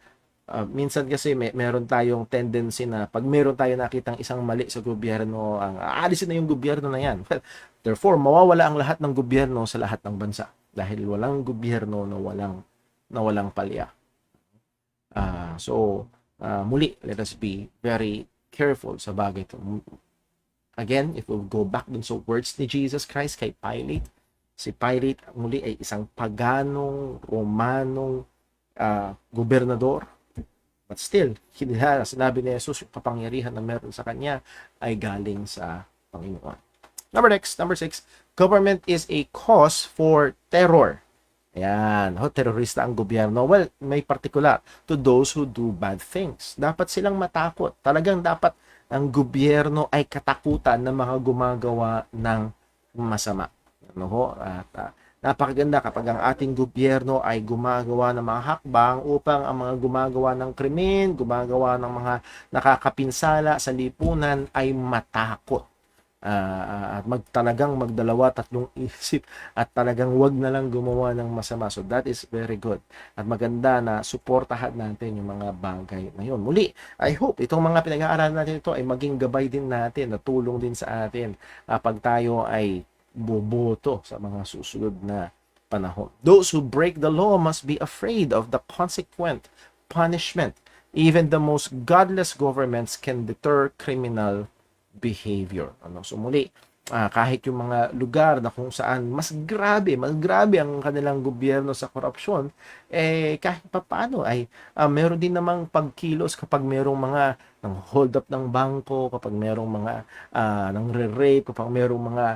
minsan kasi meron tayong tendency na pag meron tayo nakitang isang mali sa gobyerno, ang aalisin na yung gobyerno na yan. Therefore, mawawala ang lahat ng gobyerno sa lahat ng bansa dahil walang gobyerno na walang palya. Muli, let us be very careful sa bagay ito. Again, if we go back dun sa words ni Jesus Christ kay Pilate, si Pilate muli ay isang paganong, Romanong gobernador. But still, sinabi ni Jesus, yung kapangyarihan na meron sa kanya ay galing sa Panginoon. Number 6, government is a cause for terror. Ayan, terorista ang gobyerno. Well, may particular to those who do bad things. Dapat silang matakot. Talagang dapat ang gobyerno ay katakutan ng mga gumagawa ng masama. At napakaganda kapag ang ating gobyerno ay gumagawa ng mga hakbang upang ang mga gumagawa ng krimen, gumagawa ng mga nakakapinsala sa lipunan ay matakot. At talagang magdalawa, tatlong isip at talagang wag na lang gumawa ng masama. So that is very good. At maganda na suportahan natin yung mga bagay na yun. Muli, I hope itong mga pinag-aaralan natin ito ay maging gabay din natin, na tulong din sa atin pag tayo ay boboto sa mga susunod na panahon. Those who break the law must be afraid of the consequent punishment. Even the most godless governments can deter criminal behavior. So muli, kahit yung mga lugar na kung saan mas grabe ang kanilang gobyerno sa korupsyon, kahit papaano ay meron din namang pagkilos kapag merong mga ng hold up ng bangko, kapag merong mga ng re-rape, kapag merong mga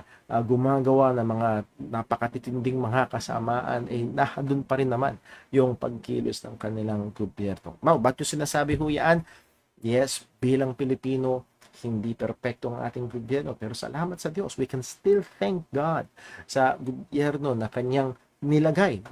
gumagawa ng mga napakatitinding mga kasamaan, nahadun pa rin naman yung pagkilos ng kanilang gobyerno. Ba't yung sinasabi ho yan? Yes, bilang Pilipino, hindi perpekto ang ating gobyerno, pero salamat sa Diyos, we can still thank God sa gobyerno na kanyang nilagay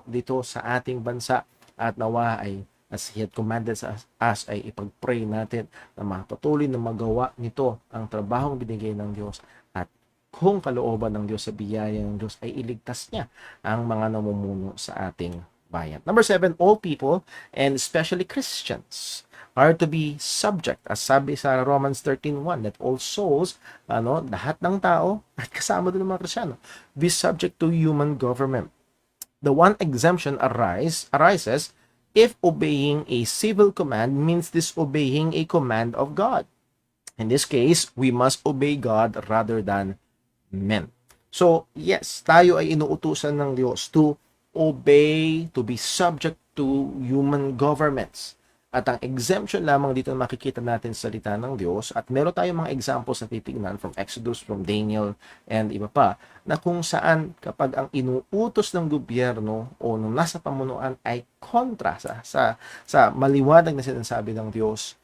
dito sa ating bansa, at nawa ay as He had commanded us ay ipag-pray natin na mapatuloy na magawa nito ang trabahong binigay ng Diyos, at kung kalooban ng Diyos, sa biyaya ng Diyos, ay iligtas niya ang mga namumuno sa ating bayan. Number 7, all people, and especially Christians, are to be subject, as sabi sa Romans 13:1, that all souls, lahat ng tao, at kasama din ng mga Kristiyano, be subject to human government. The one exemption arises if obeying a civil command means disobeying a command of God. In this case, we must obey God rather than men. So, yes, tayo ay inuutusan ng Diyos to obey, to be subject to human governments. At ang exemption lamang dito na makikita natin sa salita ng Diyos, at meron tayong mga examples na titignan from Exodus, from Daniel, and iba pa, na kung saan kapag ang inuutos ng gobyerno o nung nasa pamunuan ay kontra sa maliwanag na sinasabi ng Diyos,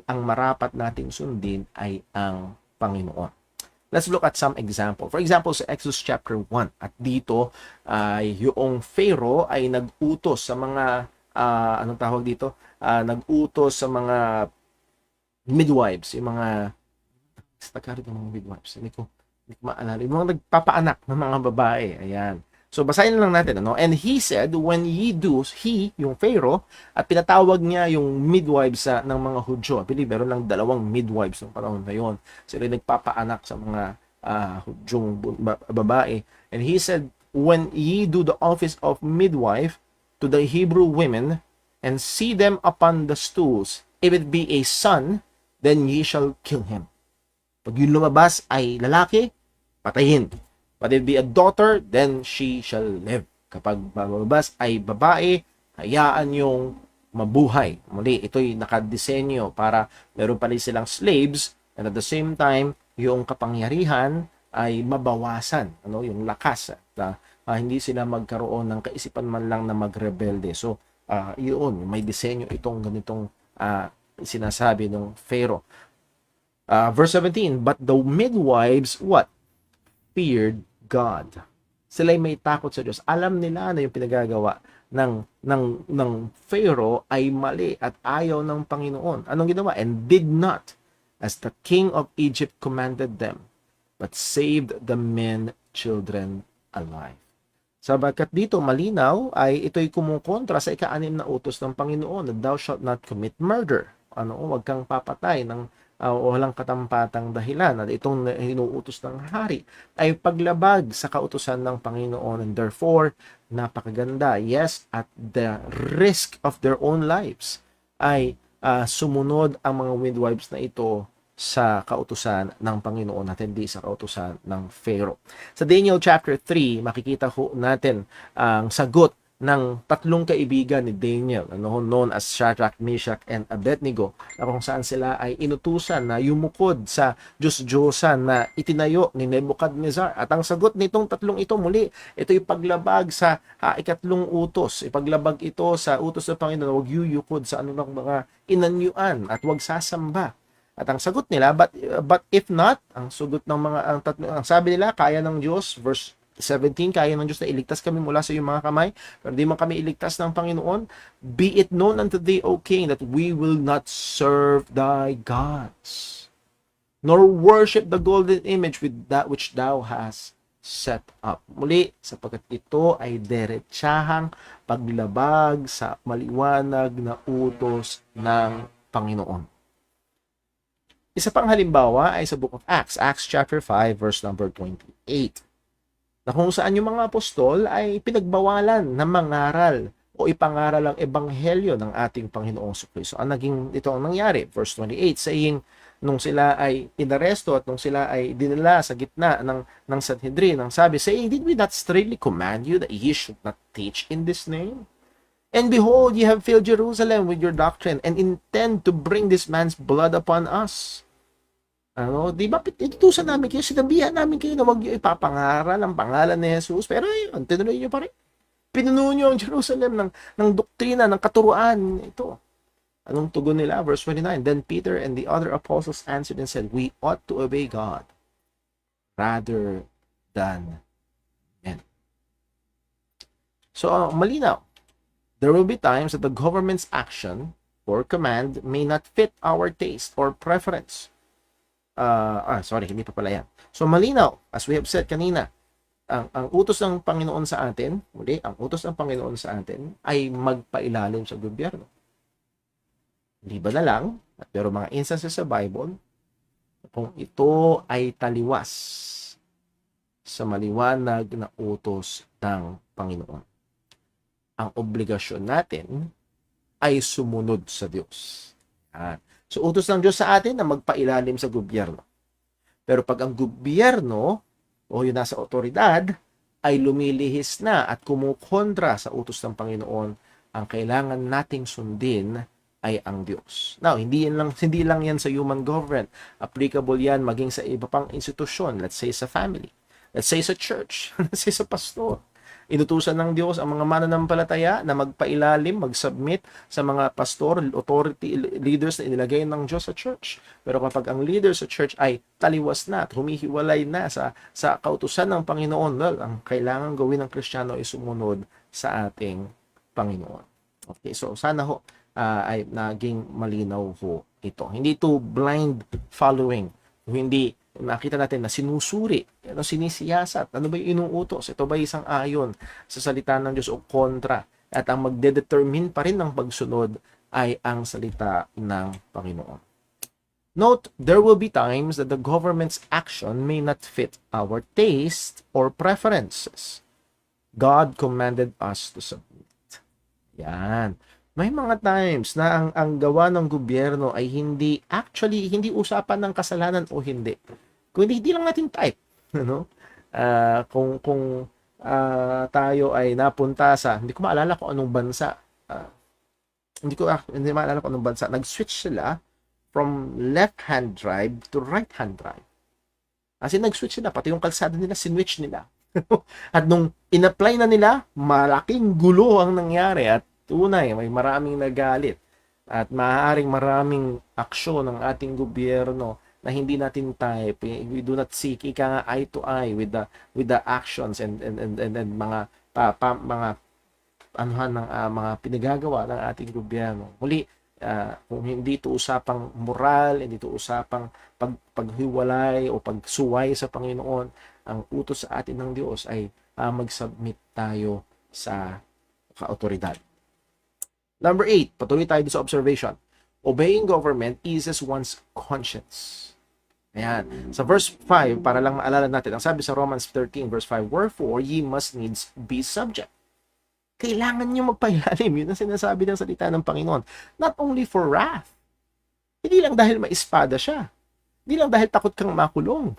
ang marapat nating sundin ay ang Panginoon. Let's look at some example. For example, sa Exodus chapter 1, at dito ay yung Pharaoh ay nag-utos sa mga anong tawag dito? Nag-utos sa mga midwives, yung mga Tagalog ng mga midwives. Hindi ko maalala. Yung mga nagpapaanak ng mga babae. Ayan. So, basahin lang natin. And he said, when ye do, yung Pharaoh, at pinatawag niya yung midwives ng mga Hudyo. I believe, meron lang 2 midwives ng panahon na yun. Sila nagpapaanak sa mga Hudyong babae. And he said, when ye do the office of midwife to the Hebrew women, and see them upon the stools, if it be a son, then ye shall kill him. Pag yung lumabas ay lalaki, patayin. But if it be a daughter, then she shall live. Kapag lumabas ay babae, hayaan yung mabuhay. Muli, ito'y nakadesenyo para meron pa rin silang slaves, and at the same time, yung kapangyarihan ay mabawasan, yung lakas at hindi sila magkaroon ng kaisipan man lang na magrebelde. So, yun, may disenyo itong ganitong sinasabi ng Pharaoh. Verse 17, but the midwives, what? Feared God. Sila'y may takot sa Diyos. Alam nila na yung pinagagawa ng Pharaoh ay mali at ayaw ng Panginoon. Anong ginawa? And did not, as the king of Egypt commanded them, but saved the men, children alive. Sabagkat dito malinaw ay ito'y kumukontra sa ika-6 na utos ng Panginoon na thou shalt not commit murder. Huwag kang papatay ng walang katampatang dahilan. At itong inuutos ng hari ay paglabag sa kautusan ng Panginoon, and therefore napakaganda. Yes, at the risk of their own lives ay sumunod ang mga midwives na ito sa kautusan ng Panginoon at hindi sa kautusan ng Pharaoh. Sa Daniel chapter 3, makikita ho natin ang sagot ng 3 kaibigan ni Daniel, known as Shadrach, Meshach, and Abednego, na kung saan sila ay inutusan na yumukod sa Diyos-Diyosan na itinayo ni Nebuchadnezzar. At ang sagot nitong 3 ito muli, ito yung paglabag sa 2 utos. Ipaglabag ito sa utos ng Panginoon, huwag yuyukod sa anumang mga inanyuan at huwag sasamba. At ang sagot nila, but if not, ang sagot ng mga ang sabi nila, kaya ng Diyos, verse 17, kaya ng Diyos na iligtas kami mula sa iyong mga kamay, pero di man kami iligtas ng Panginoon. Be it known unto thee, O King, that we will not serve thy gods, nor worship the golden image with that which thou hast set up. Muli, sapagkat ito ay derechahang paglabag sa maliwanag na utos ng Panginoon. Isa pang halimbawa ay sa Book of Acts, Acts chapter 5, verse number 28. Na kung saan yung mga apostol ay pinagbawalan na mangaral o ipangaral ang ebanghelyo ng ating Panginoong Kristo. Ang naging ito ang nangyari, verse 28, saying, nung sila ay inaresto at nung sila ay dinala sa gitna ng Sanhedrin, ang sabi, saying, did we not straightly command you that ye should not teach in this name? And behold, ye have filled Jerusalem with your doctrine and intend to bring this man's blood upon us. Di ba, itutusan namin kayo, sinabihan namin kayo na huwag nyo ipapangaral ang pangalan ni Jesus, pero ayun, tinuloy nyo pa rin. Pinuno nyo ang Jerusalem ng doktrina, ng katuruan. Ito. Anong tugon nila? Verse 29, then Peter and the other apostles answered and said, we ought to obey God rather than men. So, malinaw. There will be times that the government's action or command may not fit our taste or preference. Hindi pa pala yan. So, malinaw, as we have said kanina, ang utos ng Panginoon sa atin, ang utos ng Panginoon sa atin ay magpailalim sa gobyerno. Hindi ba na lang, pero mga instances sa Bible, kung ito ay taliwas sa maliwanag na utos ng Panginoon, ang obligasyon natin ay sumunod sa Diyos. So, utos ng Diyos sa atin na magpailalim sa gobyerno. Pero pag ang gobyerno o yung nasa otoridad ay lumilihis na at kumukontra sa utos ng Panginoon, ang kailangan nating sundin ay ang Diyos. Now, hindi lang yan sa human government. Applicable yan maging sa iba pang institusyon. Let's say sa family. Let's say sa church. Let's say sa pastor. Inutusan ng Diyos ang mga mananampalataya na magpailalim, mag-submit sa mga pastor, authority, leaders na inilagay ng Diyos sa church. Pero kapag ang leader sa church ay taliwas na at humihiwalay na sa kautusan ng Panginoon, well, ang kailangan gawin ng Kristiyano ay sumunod sa ating Panginoon. Okay, so sana ho ay naging malinaw ho ito. Hindi to blind following, hindi nakita natin na sinusuri, sinisiyasat, ano ba yung inuutos? Ito ba isang ayon sa salita ng Diyos o kontra? At ang magdedetermine pa rin ng pagsunod ay ang salita ng Panginoon. Note, there will be times that the government's action may not fit our taste or preferences. God commanded us to submit. Yan. May mga times na ang gawa ng gobyerno ay hindi usapan ng kasalanan o hindi. Kung hindi lang natin type, kung tayo ay napunta sa, hindi ko maalala kung anong bansa, hindi maalala kung anong bansa, nag-switch sila from left-hand drive to right-hand drive. Kasi nag-switch sila, pati yung kalsada nila, sinwitch nila. At nung in-apply na nila, malaking gulo ang nangyari at tunay, may maraming nagalit. At maaaring maraming aksyon ng ating gobyerno na hindi natin type. We do not seek ika nga eye to eye with the actions and mga mga anuhan ng mga pinagagawa ng ating gobyerno. Muli, kung hindi ito usapang moral, hindi ito usapang paghiwalay o pagsuway sa Panginoon, ang utos sa atin ng Diyos ay mag-submit tayo sa kaautoridad. Number 8, patuloy tayo sa observation. Obeying government eases one's conscience. Ayan. Sa verse 5, para lang maalala natin, ang sabi sa Romans 13 verse 5, wherefore ye must needs be subject. Kailangan nyo magpailalim. Yun ang sinasabi ng salita ng Panginoon. Not only for wrath. Hindi lang dahil may espada siya. Hindi lang dahil takot kang makulong.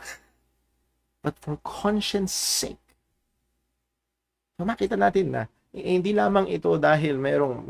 But for conscience sake. So, makita natin na hindi lamang ito dahil merong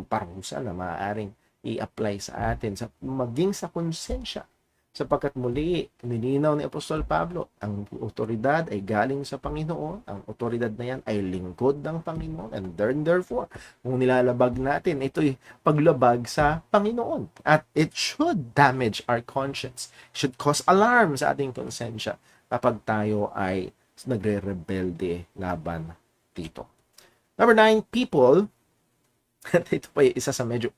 parusa na maaaring i-apply sa atin maging sa konsensya. Sapagkat muli, nilinaw ni Apostol Pablo, ang otoridad ay galing sa Panginoon, ang otoridad na yan ay lingkod ng Panginoon, and therefore, kung nilalabag natin, ito'y paglabag sa Panginoon. At it should damage our conscience, should cause alarm sa ating konsensya kapag tayo ay nagre-rebelde laban dito. Number 9, people, ito pa yung isa sa medyo,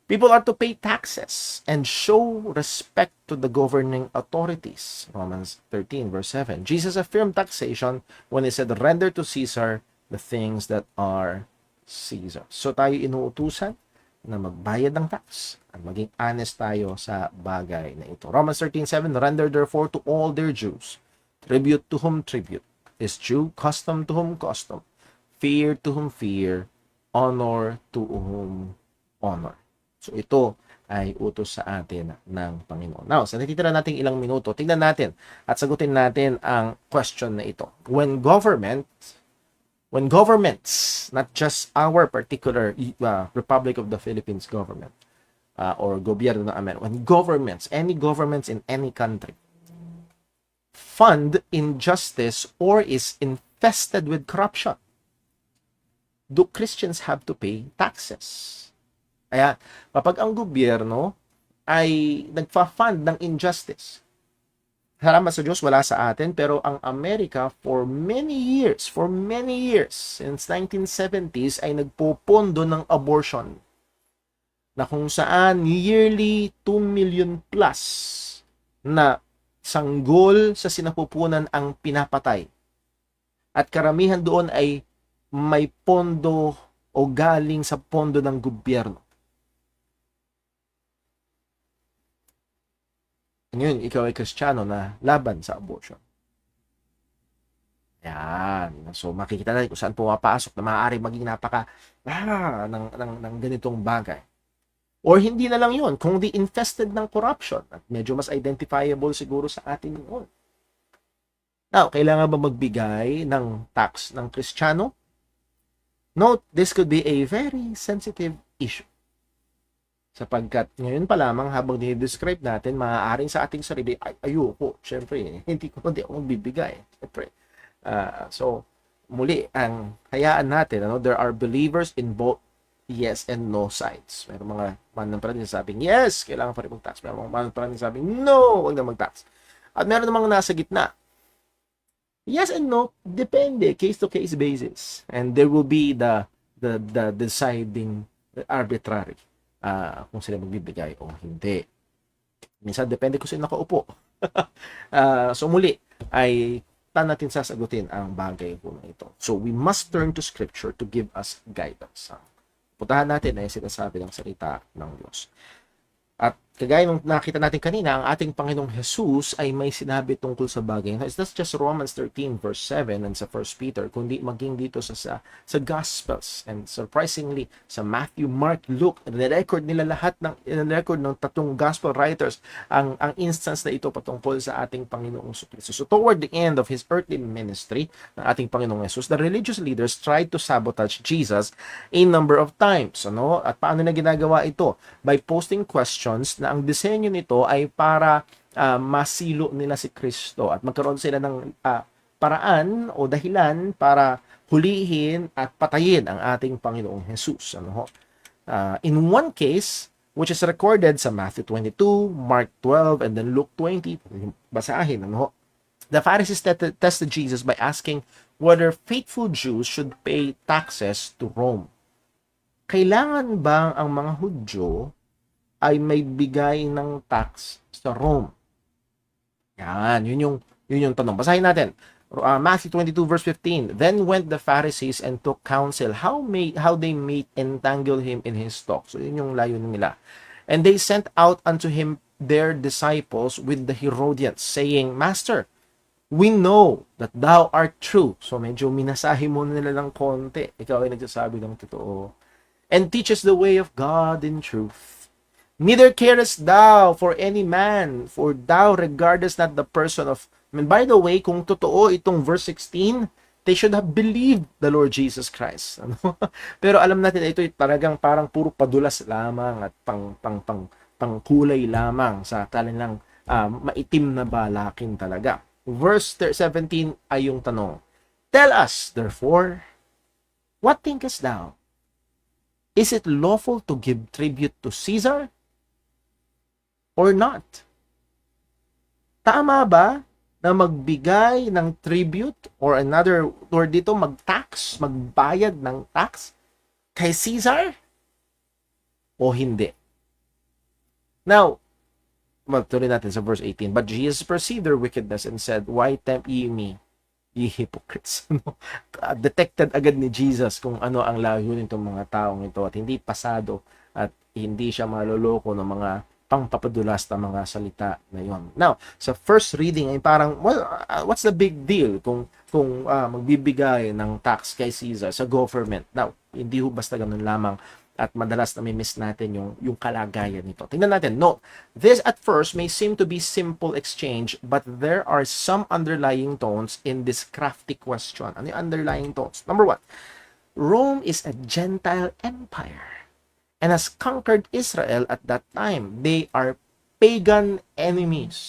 people are to pay taxes and show respect to the governing authorities. Romans 13 verse 7. Jesus affirmed taxation when he said, render to Caesar the things that are Caesar. So tayo inuutusan na magbayad ng tax at maging honest tayo sa bagay na ito. Romans 13:7, render therefore to all their Jews, tribute to whom tribute is due, custom to whom custom, fear to whom fear, honor to whom honor. So ito ay utos sa atin ng Panginoon. Now, sa natitira nating ilang minuto, tingnan natin at sagutin natin ang question na ito. When governments, not just our particular Republic of the Philippines government or gobyerno ng Amerika, when governments, any governments in any country, fund injustice or is infested with corruption, do Christians have to pay taxes? Kaya, kapag ang gobyerno ay nagfa-fund ng injustice, salamat sa Diyos, wala sa atin, pero ang Amerika for many years, since 1970s, ay nagpopondo ng abortion, na kung saan yearly 2 million plus na sanggol sa sinapupunan ang pinapatay. At karamihan doon ay may pondo o galing sa pondo ng gobyerno. Ngayon, ikaw ay Kristiyano na laban sa abortion. Yan. So, makikita natin kung saan pumapasok na maaari maging ng ganitong bagay. Or hindi na lang yun, kung di infested ng corruption, at medyo mas identifiable siguro sa atin yun. Now, kailangan ba magbigay ng tax ng Kristiyano? Note, this could be a very sensitive issue. Sapagkat ngayon pa lamang habang dinidescribe natin, maaaring sa ating sarili, ayoko, syempre, hindi ako magbibigay. Syempre. So, muli, ang hayaan natin, there are believers in both yes and no sides. Mayroong mga mananampalataya sabing, yes, kailangan pa rin mag-tax. Mayroong mga mananampalataya sabing, no, huwag na mag-tax. At meron namang nasa gitna. Yes and no, depende, case-to-case basis. And there will be the deciding arbitrary. Kung sila magbibigay o hindi. Minsan, depende kung sila nakaupo. So, muli, ay natin sasagutin ang bagay po na ito. So, we must turn to Scripture to give us guidance. Putahan natin ay sinasabi ng salita ng Diyos. At kagaya nung nakita natin kanina, ang ating Panginoong Jesus ay may sinabi tungkol sa bagay. It's not just Romans 13 verse 7 and sa 1 Peter, kundi maging dito sa Gospels. And surprisingly, sa Matthew, Mark, Luke, nirecord nila lahat ng tatlong Gospel writers ang instance na ito patungkol sa ating Panginoong Kristo. So toward the end of His earthly ministry ng ating Panginoong Jesus, the religious leaders tried to sabotage Jesus a number of times. At paano na ginagawa ito? By posting questions na ang disenyo nito ay para masilo nila si Kristo at magkaroon sila ng paraan o dahilan para hulihin at patayin ang ating Panginoong Jesus. Ano ho? In one case, which is recorded sa Matthew 22, Mark 12, and then Luke 20, basahin, ano ho? The Pharisees tested Jesus by asking whether faithful Jews should pay taxes to Rome. Kailangan bang ang mga Hudyo ay may bigay ng tax sa Rome? Yan, yun yung tanong. Basahin natin. Matthew 22 verse 15. Then went the Pharisees and took counsel how they may entangle him in his talk. So yun yung layunin nila. And they sent out unto him their disciples with the Herodians, saying, Master, we know that thou art true. So medyo minasahe mo nila ng konti. Ikaw ay nagsasabi ng totoo. And teach us the way of God in truth. Neither carest thou for any man, for thou regardest not the person of... I mean, by the way, kung totoo itong verse 16, they should have believed the Lord Jesus Christ. Ano? Pero alam natin ito talagang parang puro padulas lamang at pangkulay lamang sa kanilang maitim na balakin talaga. Verse 17 ay yung tanong. Tell us, therefore, what thinkest thou? Is it lawful to give tribute to Caesar or not? Tama ba na magbigay ng tribute or another word dito, magbayad ng tax kay Caesar o hindi? Now, magtuloy natin sa verse 18. But Jesus perceived their wickedness and said, Why tempt ye me, ye hypocrites? Detected agad ni Jesus kung ano ang layunin ng mga taong ito at hindi pasado at hindi siya maloloko ng mga pangpapadulas na mga salita na yon. Now, sa first reading ay parang, what's the big deal kung magbibigay ng tax kay Caesar sa government? Now, hindi ho basta ganun lamang at madalas na may miss natin yung kalagayan nito. Tingnan natin. No, this at first may seem to be simple exchange, but there are some underlying tones in this crafty question. Ano yung underlying tones? Number one, Rome is a Gentile empire and has conquered Israel at that time. They are pagan enemies.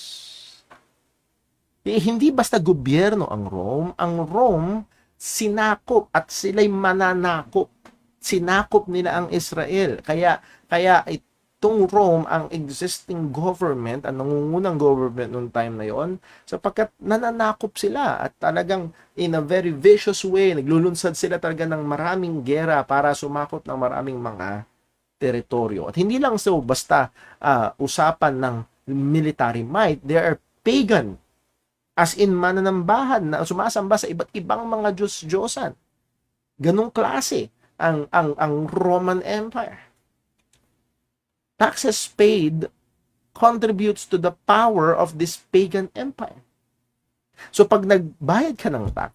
Hindi basta gobyerno ang Rome. Ang Rome, sinakop at sila'y mananakop. Sinakop nila ang Israel. Kaya itong Rome, ang existing government, ang nangungunang government noong time na yon, sapagkat nananakop sila at talagang in a very vicious way, naglulunsad sila talaga ng maraming gera para sumakop ng maraming mga teritoryo. At hindi lang so basta usapan ng military might, they are pagan, as in mananambahan na sumasamba sa iba't ibang mga Diyos-Diyosan. Ganong klase ang Roman Empire. Taxes paid contributes to the power of this pagan empire. So pag nagbayad ka ng tax,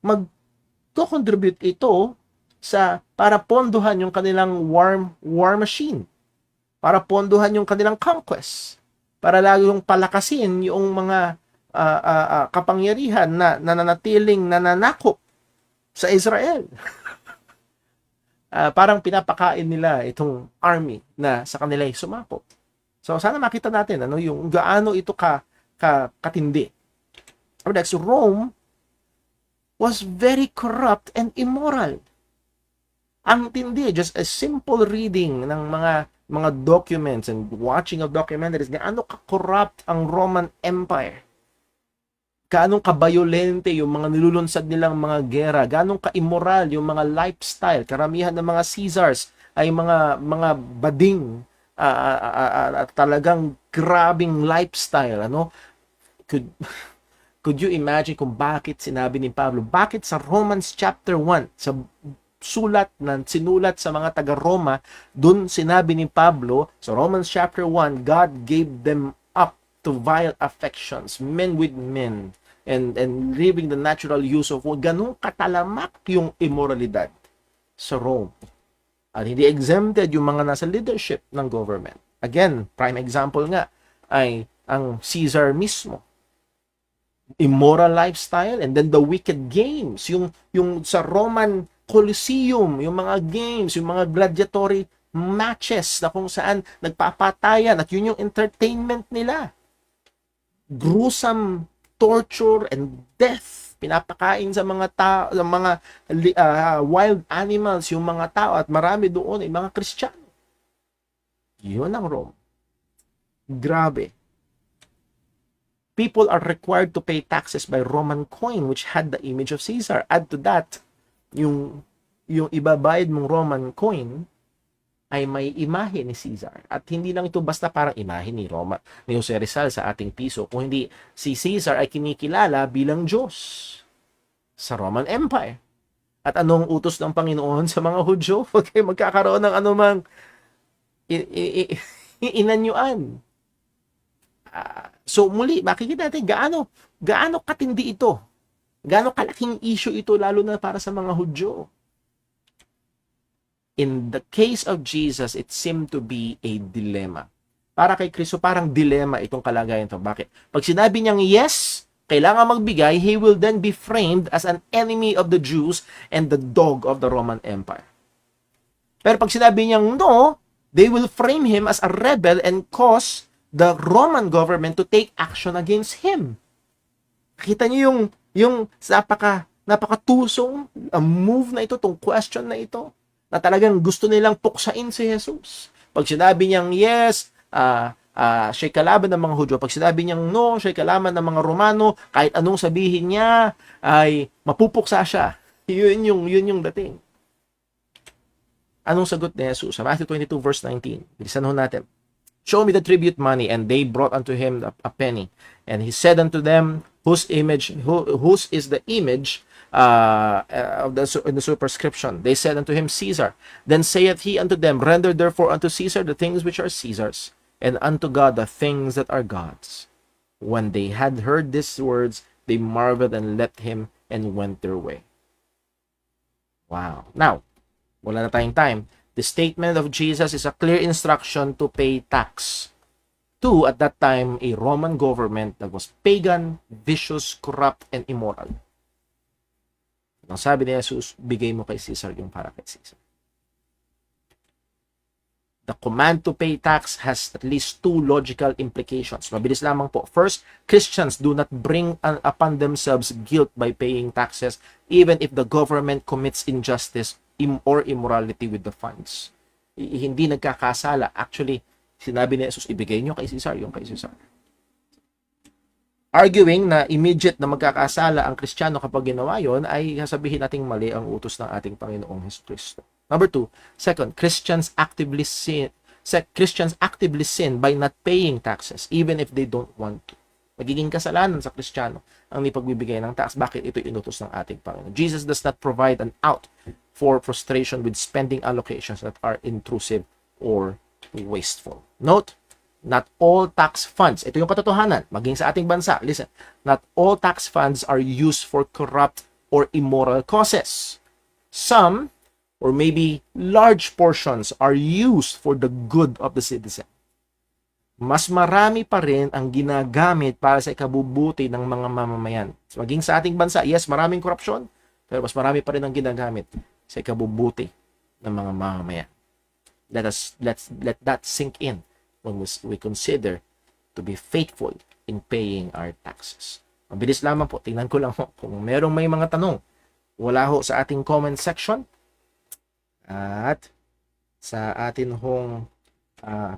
mag-contribute ito para pondohan yung kanilang war machine, para pondohan yung kanilang conquest, para lalong palakasin yung mga kapangyarihan na nananatiling nananakop sa Israel. Parang pinapakain nila itong army na sa kanila ay sumakop. So sana makita natin yung gaano ito katindi. Next, Rome was very corrupt and immoral. Ang tindi, just a simple reading ng mga documents and watching of documentaries, gaano ka-corrupt ang Roman Empire. Gaano ka-violente yung mga nilulunsad nilang mga gera, gaano ka-immoral yung mga lifestyle. Karamihan ng mga Caesars ay mga bading, talagang grabing lifestyle. Could you imagine kung bakit sinabi ni Pablo, bakit sa Romans chapter 1, sa sinulat sa mga taga-Roma, dun sinabi ni Pablo, sa Romans chapter 1, God gave them up to vile affections, men with men, and living the natural use of war. Ganun katalamak yung immoralidad sa Rome. At hindi exempted yung mga nasa leadership ng government. Again, prime example nga ay ang Caesar mismo. Immoral lifestyle, and then the wicked games, yung sa Roman Colosseum, yung mga games, yung mga gladiatory matches na kung saan nagpapatayan at yun yung entertainment nila. Gruesome torture and death pinapakain sa mga tao, sa mga wild animals yung mga tao, at marami doon ay mga Kristiyano. Yun ang Rome. Grabe. People are required to pay taxes by Roman coin which had the image of Caesar. Add to that, yung ibabayad mong Roman coin ay may imahe ni Caesar. At hindi lang ito basta parang imahe ni Jose Rizal sa ating piso, kung hindi si Caesar ay kinikilala bilang Diyos sa Roman Empire. At anong utos ng Panginoon sa mga Hudyo? Huwag kayo magkakaroon ng anumang inanyuan. So muli, makikita natin gaano katindi ito. Gaano kalaking issue ito, lalo na para sa mga Hudyo. In the case of Jesus, it seemed to be a dilemma. Para kay Kristo, parang dilemma itong kalagayan ito. Bakit? Pag sinabi niyang yes, kailangan magbigay, he will then be framed as an enemy of the Jews and the dog of the Roman Empire. Pero pag sinabi niyang no, they will frame him as a rebel and cause the Roman government to take action against him. Kita niyo yung napakatusong move na ito, tong question na ito, na talagang gusto nilang puksain si Jesus. Pag sinabi niyang yes, siya'y kalaban ng mga Hudyo. Pag sinabi niyang no, siya'y kalaban ng mga Romano. Kahit anong sabihin niya, ay mapupuksa siya. Yun yung dating. Anong sagot ni Jesus? Sa Matthew 22 verse 19. Bilisan ho natin. Show me the tribute money, and they brought unto him a penny. And he said unto them, whose is the image of the superscription? They said unto him, Caesar. Then saith he unto them, render therefore unto Caesar the things which are Caesar's, and unto God the things that are God's. When they had heard these words, they marveled and left him and went their way. Wow. Now, wala na tayong time. The statement of Jesus is a clear instruction to pay tax to, at that time, a Roman government that was pagan, vicious, corrupt, and immoral. Ang sabi ni Jesus, bigay mo kay Caesar yung para kay Caesar. The command to pay tax has at least two logical implications. Mabilis lamang po. First, Christians do not bring upon themselves guilt by paying taxes, even if the government commits injustice or immorality with the funds. Hindi nagkakasala. Actually, sinabi ni Jesus, ibigay nyo kay Caesar yung kay Caesar. Arguing na immediate na magkakasala ang Kristiyano kapag ginawa yon, ay sasabihin nating mali ang utos ng ating Panginoong Jesucristo. Number 2, second, Christians actively sin by not paying taxes even if they don't want to. Magiging kasalanan sa Kristiyano ang ipagbibigay ng tax. Bakit? Ito inutos ng ating Panginoon. Jesus does not provide an out for frustration with spending allocations that are intrusive or wasteful. Note, not all tax funds, ito yung katotohanan, maging sa ating bansa, listen, not all tax funds are used for corrupt or immoral causes. Some, or maybe large portions, are used for the good of the citizen. Mas marami pa rin ang ginagamit para sa ikabubuti ng mga mamamayan. So, maging sa ating bansa, yes, maraming korupsyon, pero mas marami pa rin ang ginagamit sa ikabubuti ng mga mamamayan. Let that sink in when we consider to be faithful in paying our taxes. Mabilis lamang po, tingnan ko lang ho kung merong may mga tanong. Wala ho sa ating comment section. At sa atin hong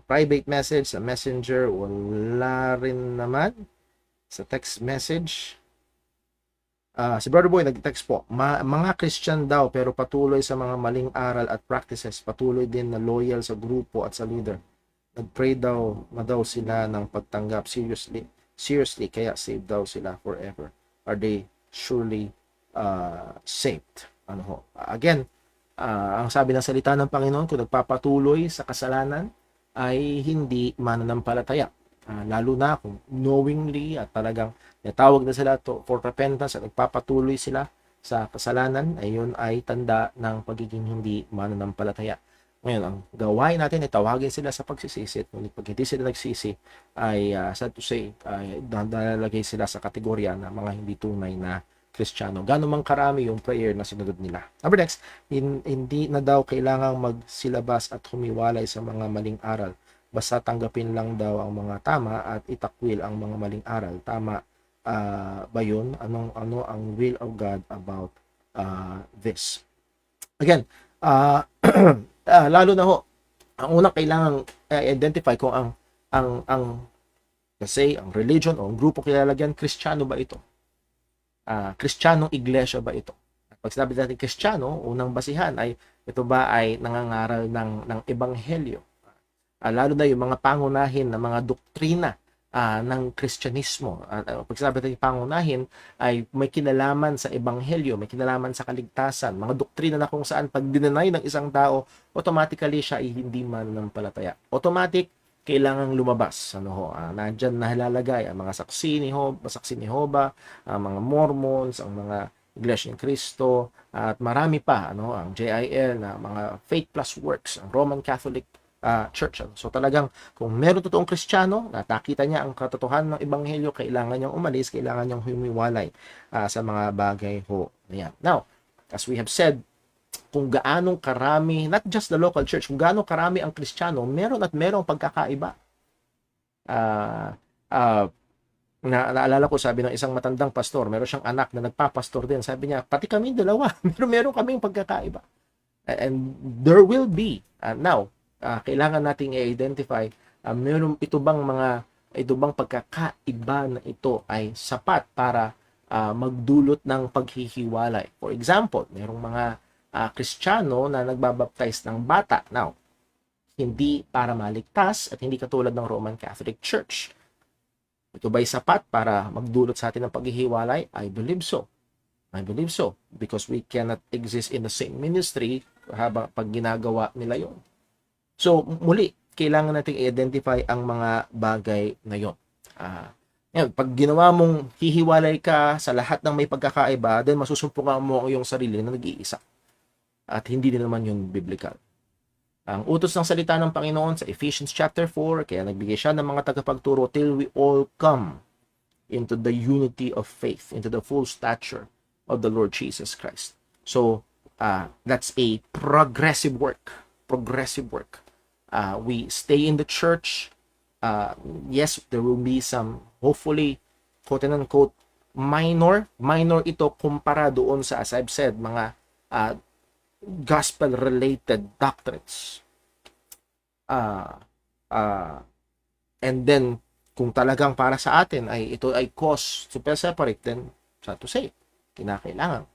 private message sa Messenger, wala rin naman. Sa text message, si Brother Boy nag-text po, mga Christian daw pero patuloy sa mga maling aral at practices, patuloy din na loyal sa grupo at sa leader. Nag-pray daw sila ng pagtanggap seriously, kaya saved daw sila forever. Are they surely saved? Ano ho? Again, ang sabi ng salita ng Panginoon, kung nagpapatuloy sa kasalanan ay hindi mananampalataya. Lalo na kung knowingly at talagang natawag na sila for repentance at nagpapatuloy sila sa kasalanan, ayun ay tanda ng pagiging hindi mananampalataya. Ngayon, ang gawain natin ay tawagin sila sa pagsisisi. At pag hindi sila nagsisi, ay sad to say, nalalagay sila sa kategorya ng mga hindi tunay na Kristiyano. Gaano man karami yung prayer na sinunod nila. Number next, hindi na daw kailangang magsilabas at humiwalay sa mga maling aral. Basta tanggapin lang daw ang mga tama at itakwil ang mga maling aral. Tama ba yun? Ano ang will of God about this? Again, lalo na ho, ang unang kailangan identify kung ang let's say, ang religion o ang grupo kilalagyan, Kristiyano ba ito? Kristiyanong iglesia ba ito? Pag sinabi natin Kristiyano, unang basihan ay ito ba ay nangangaral ng ebanghelyo? Lalo na yung mga pangunahin na mga doktrina ng Kristyanismo. Pag sinabi natin pangunahin ay may kinalaman sa ebanghelyo, may kinalaman sa kaligtasan, mga doktrina na kung saan pag dinenay ng isang tao, automatically siya ay hindi mananampalataya. Automatic, kailangang lumabas. Nandyan nahalalagay ang mga saksi ni Jehovah, ang mga Mormons, ang mga Iglesia ni Cristo, at marami pa, ang JIL, na mga Faith Plus Works, ang Roman Catholic Church. So talagang kung meron totoong Kristiyano, nakita niya ang katotohanan ng Ebanghelyo, kailangan niyang umalis, kailangan niyang humiwalay sa mga bagay ho na yan. Now, as we have said, kung gaano karami, not just the local church, kung gaano karami ang Kristiyano, meron at merong pagkakaiba. Naalala ko, sabi ng isang matandang pastor, meron siyang anak na nagpapastor din. Sabi niya, pati kami dalawa, meron kaming pagkakaiba. And there will be, now, kailangan nating i-identify, meron ito bang pagkakaiba na ito ay sapat para magdulot ng paghihiwalay. For example, merong mga Kristiyano na nagbabaptize ng bata. Now, hindi para maligtas at hindi katulad ng Roman Catholic Church. Ito ba'y sapat para magdulot sa atin ng paghihiwalay? I believe so. Because we cannot exist in the same ministry habang pag ginagawa nila yon. So, muli, kailangan natin i-identify ang mga bagay na yon. Pag ginawa mong hihiwalay ka sa lahat ng may pagkakaiba, then masusumpungan mo ang iyong sarili na nag-iisa. At hindi din naman yun biblical. Ang utos ng salita ng Panginoon sa Ephesians chapter 4, kaya nagbigay siya ng mga tagapagturo till we all come into the unity of faith, into the full stature of the Lord Jesus Christ. So, that's a progressive work. We stay in the church. Yes, there will be some, hopefully, quote-unquote, minor ito kumpara doon sa, as I've said, mga gospel-related doctrines. And then, kung talagang para sa atin ay ito ay cause to separate, then, sad to say, kinakailangan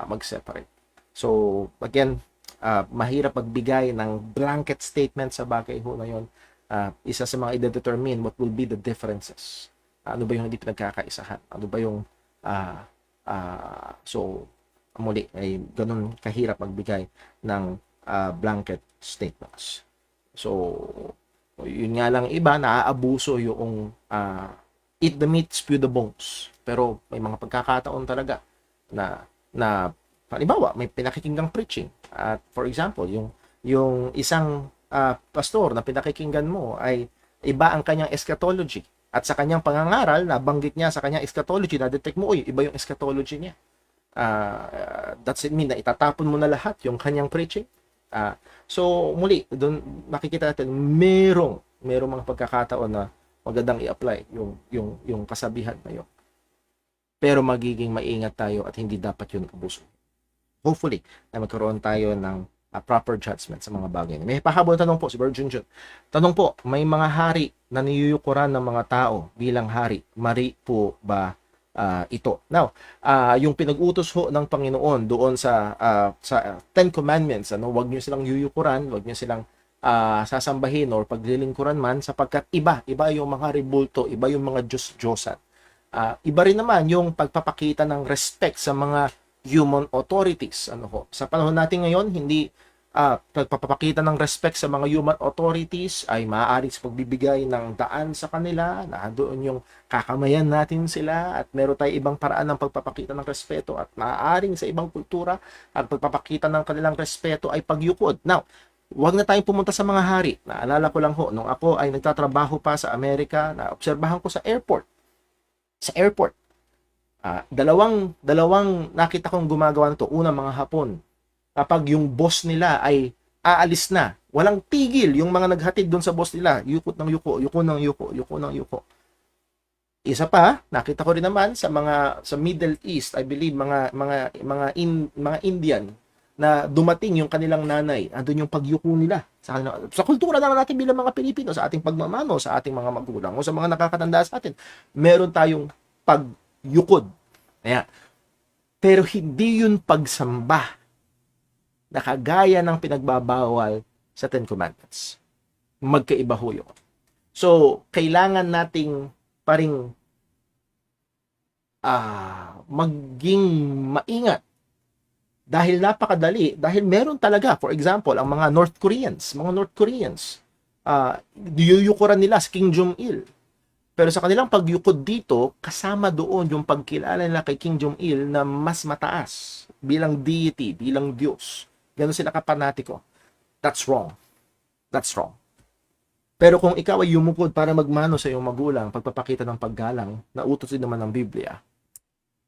mag-separate. So, again, mahirap magbigay ng blanket statement sa bagay ho na yun. Isa sa mga i-determine what will be the differences. Ano ba yung hindi pinagkakaisahan? Ano ba yung so muli ay ganun kahirap magbigay ng blanket statements. So yun nga lang, iba naaabuso yung eat the meat, spew the bones. Pero may mga pagkakataon talaga na halimbawa may pinakikinggang preaching. At for example, yung isang pastor na pinakikinggan mo ay iba ang kanyang eschatology. At sa kanyang pangangaral, nabanggit niya sa kanyang eschatology, na-detect mo, iba yung eschatology niya. That's it mean na itatapon mo na lahat yung kanyang preaching. So, muli, doon makikita natin, merong mga pagkakataon na magandang i-apply yung kasabihan na yun. Pero magiging maingat tayo at hindi dapat yun abuso. Hopefully, na magkaroon tayo ng proper judgment sa mga bagay. May pahabol tanong po si Virgin June. Tanong po, may mga hari na niyuyukuran ng mga tao bilang hari. Mari po ba ito? Now, yung pinag-utos ho ng Panginoon doon sa Ten Commandments, wag niyo silang yuyukuran, wag niyo silang sasambahin or paglilingkuran man sapagkat iba yung mga ribulto, iba yung mga Diyos-Diyosan. Iba rin naman yung pagpapakita ng respect sa mga human authorities. Sa panahon natin ngayon, hindi pagpapakita ng respect sa mga human authorities ay maaari sa pagbibigay ng daan sa kanila, na doon yung kakamayan natin sila at meron tayong ibang paraan ng pagpapakita ng respeto at maaaring sa ibang kultura at pagpapakita ng kanilang respeto ay pagyukod. Now, wag na tayong pumunta sa mga hari. Naalala ko lang ho, nung ako ay nagtatrabaho pa sa Amerika, naobserbahan ko sa airport. Dalawang nakita kong gumagawa nito. Una, mga Hapon. Kapag yung boss nila ay aalis na, walang tigil yung mga naghatid doon sa boss nila. Yukot ng yuko, yuko ng yuko, yuko ng yuko. Isa pa, nakita ko rin naman sa Middle East, I believe mga Indian na dumating yung kanilang nanay, andun yung pagyuko nila sa kultura naman natin bilang mga Pilipino, sa ating pagmamano, sa ating mga magulang o sa mga nakakatanda sa atin, meron tayong pagyukod. Ayan. Pero hindi yun pagsamba na kagaya ng pinagbabawal sa Ten Commandments. Magkaiba ho yun. So, kailangan nating paring maging maingat dahil napakadali, dahil meron talaga, for example, ang mga North Koreans, yuyukuran nila sa Kim Jong-il. Pero sa kanilang pagyukod dito, kasama doon yung pagkilala nila kay Kim Jong-il na mas mataas bilang deity, bilang Diyos. Ganun sila kapanatiko. That's wrong. That's wrong. Pero kung ikaw ay yumukod para magmano sa iyong magulang, pagpapakita ng paggalang, na utos din naman ng Biblia,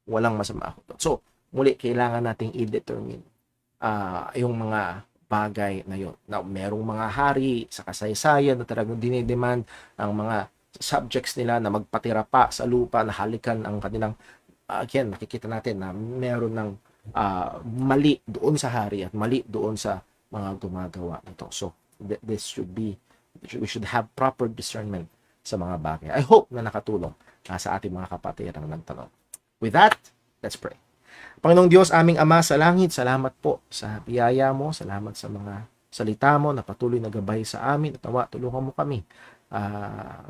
walang masama ako doon. So, muli, kailangan nating i-determine yung mga bagay na yun. Now, merong mga hari sa kasaysayan na talagang dinidemand ang mga subjects nila na magpatira pa sa lupa, na halikan ang kanilang, again, nakikita natin na meron ng mali doon sa hari at mali doon sa mga gumagawa nito. So, this should be, we should have proper discernment sa mga bagay. I hope na nakatulong sa ating mga kapatirang nagtanong. With that, let's pray. Panginoong Diyos, aming Ama sa langit, salamat po sa biyaya mo, salamat sa mga salita mo na patuloy na gabay sa amin at nawa, tulungan mo kami.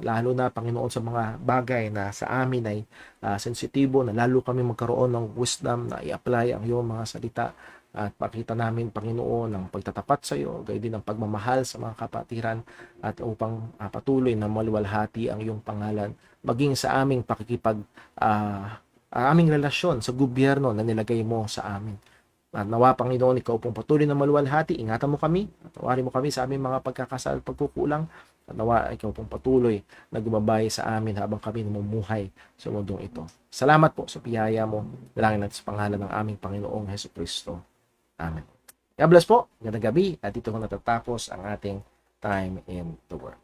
Lalo na, Panginoon, sa mga bagay na sa amin ay sensitibo, na lalo kami magkaroon ng wisdom na i-apply ang iyong mga salita at pakita namin, Panginoon, ang pagtatapat sa iyo, gayon din ang pagmamahal sa mga kapatiran at upang patuloy na maluwalhati ang iyong pangalan, maging sa aming pakikipag aming relasyon sa gobyerno na nilagay mo sa amin. At nawa, Panginoon, ikaw pong patuloy na maluwalhati, ingatan mo kami, tawarin mo kami sa aming mga pagkakasala at pagkukulang, at nawa, ikaw pong patuloy na gumabay sa amin habang kami namumuhay sa mundong ito. Salamat po sa biyaya mo, dalangin natin sa pangalan ng aming Panginoong Hesukristo. Amen. God bless po, gandang gabi, at dito ko natatapos ang ating time in the Word.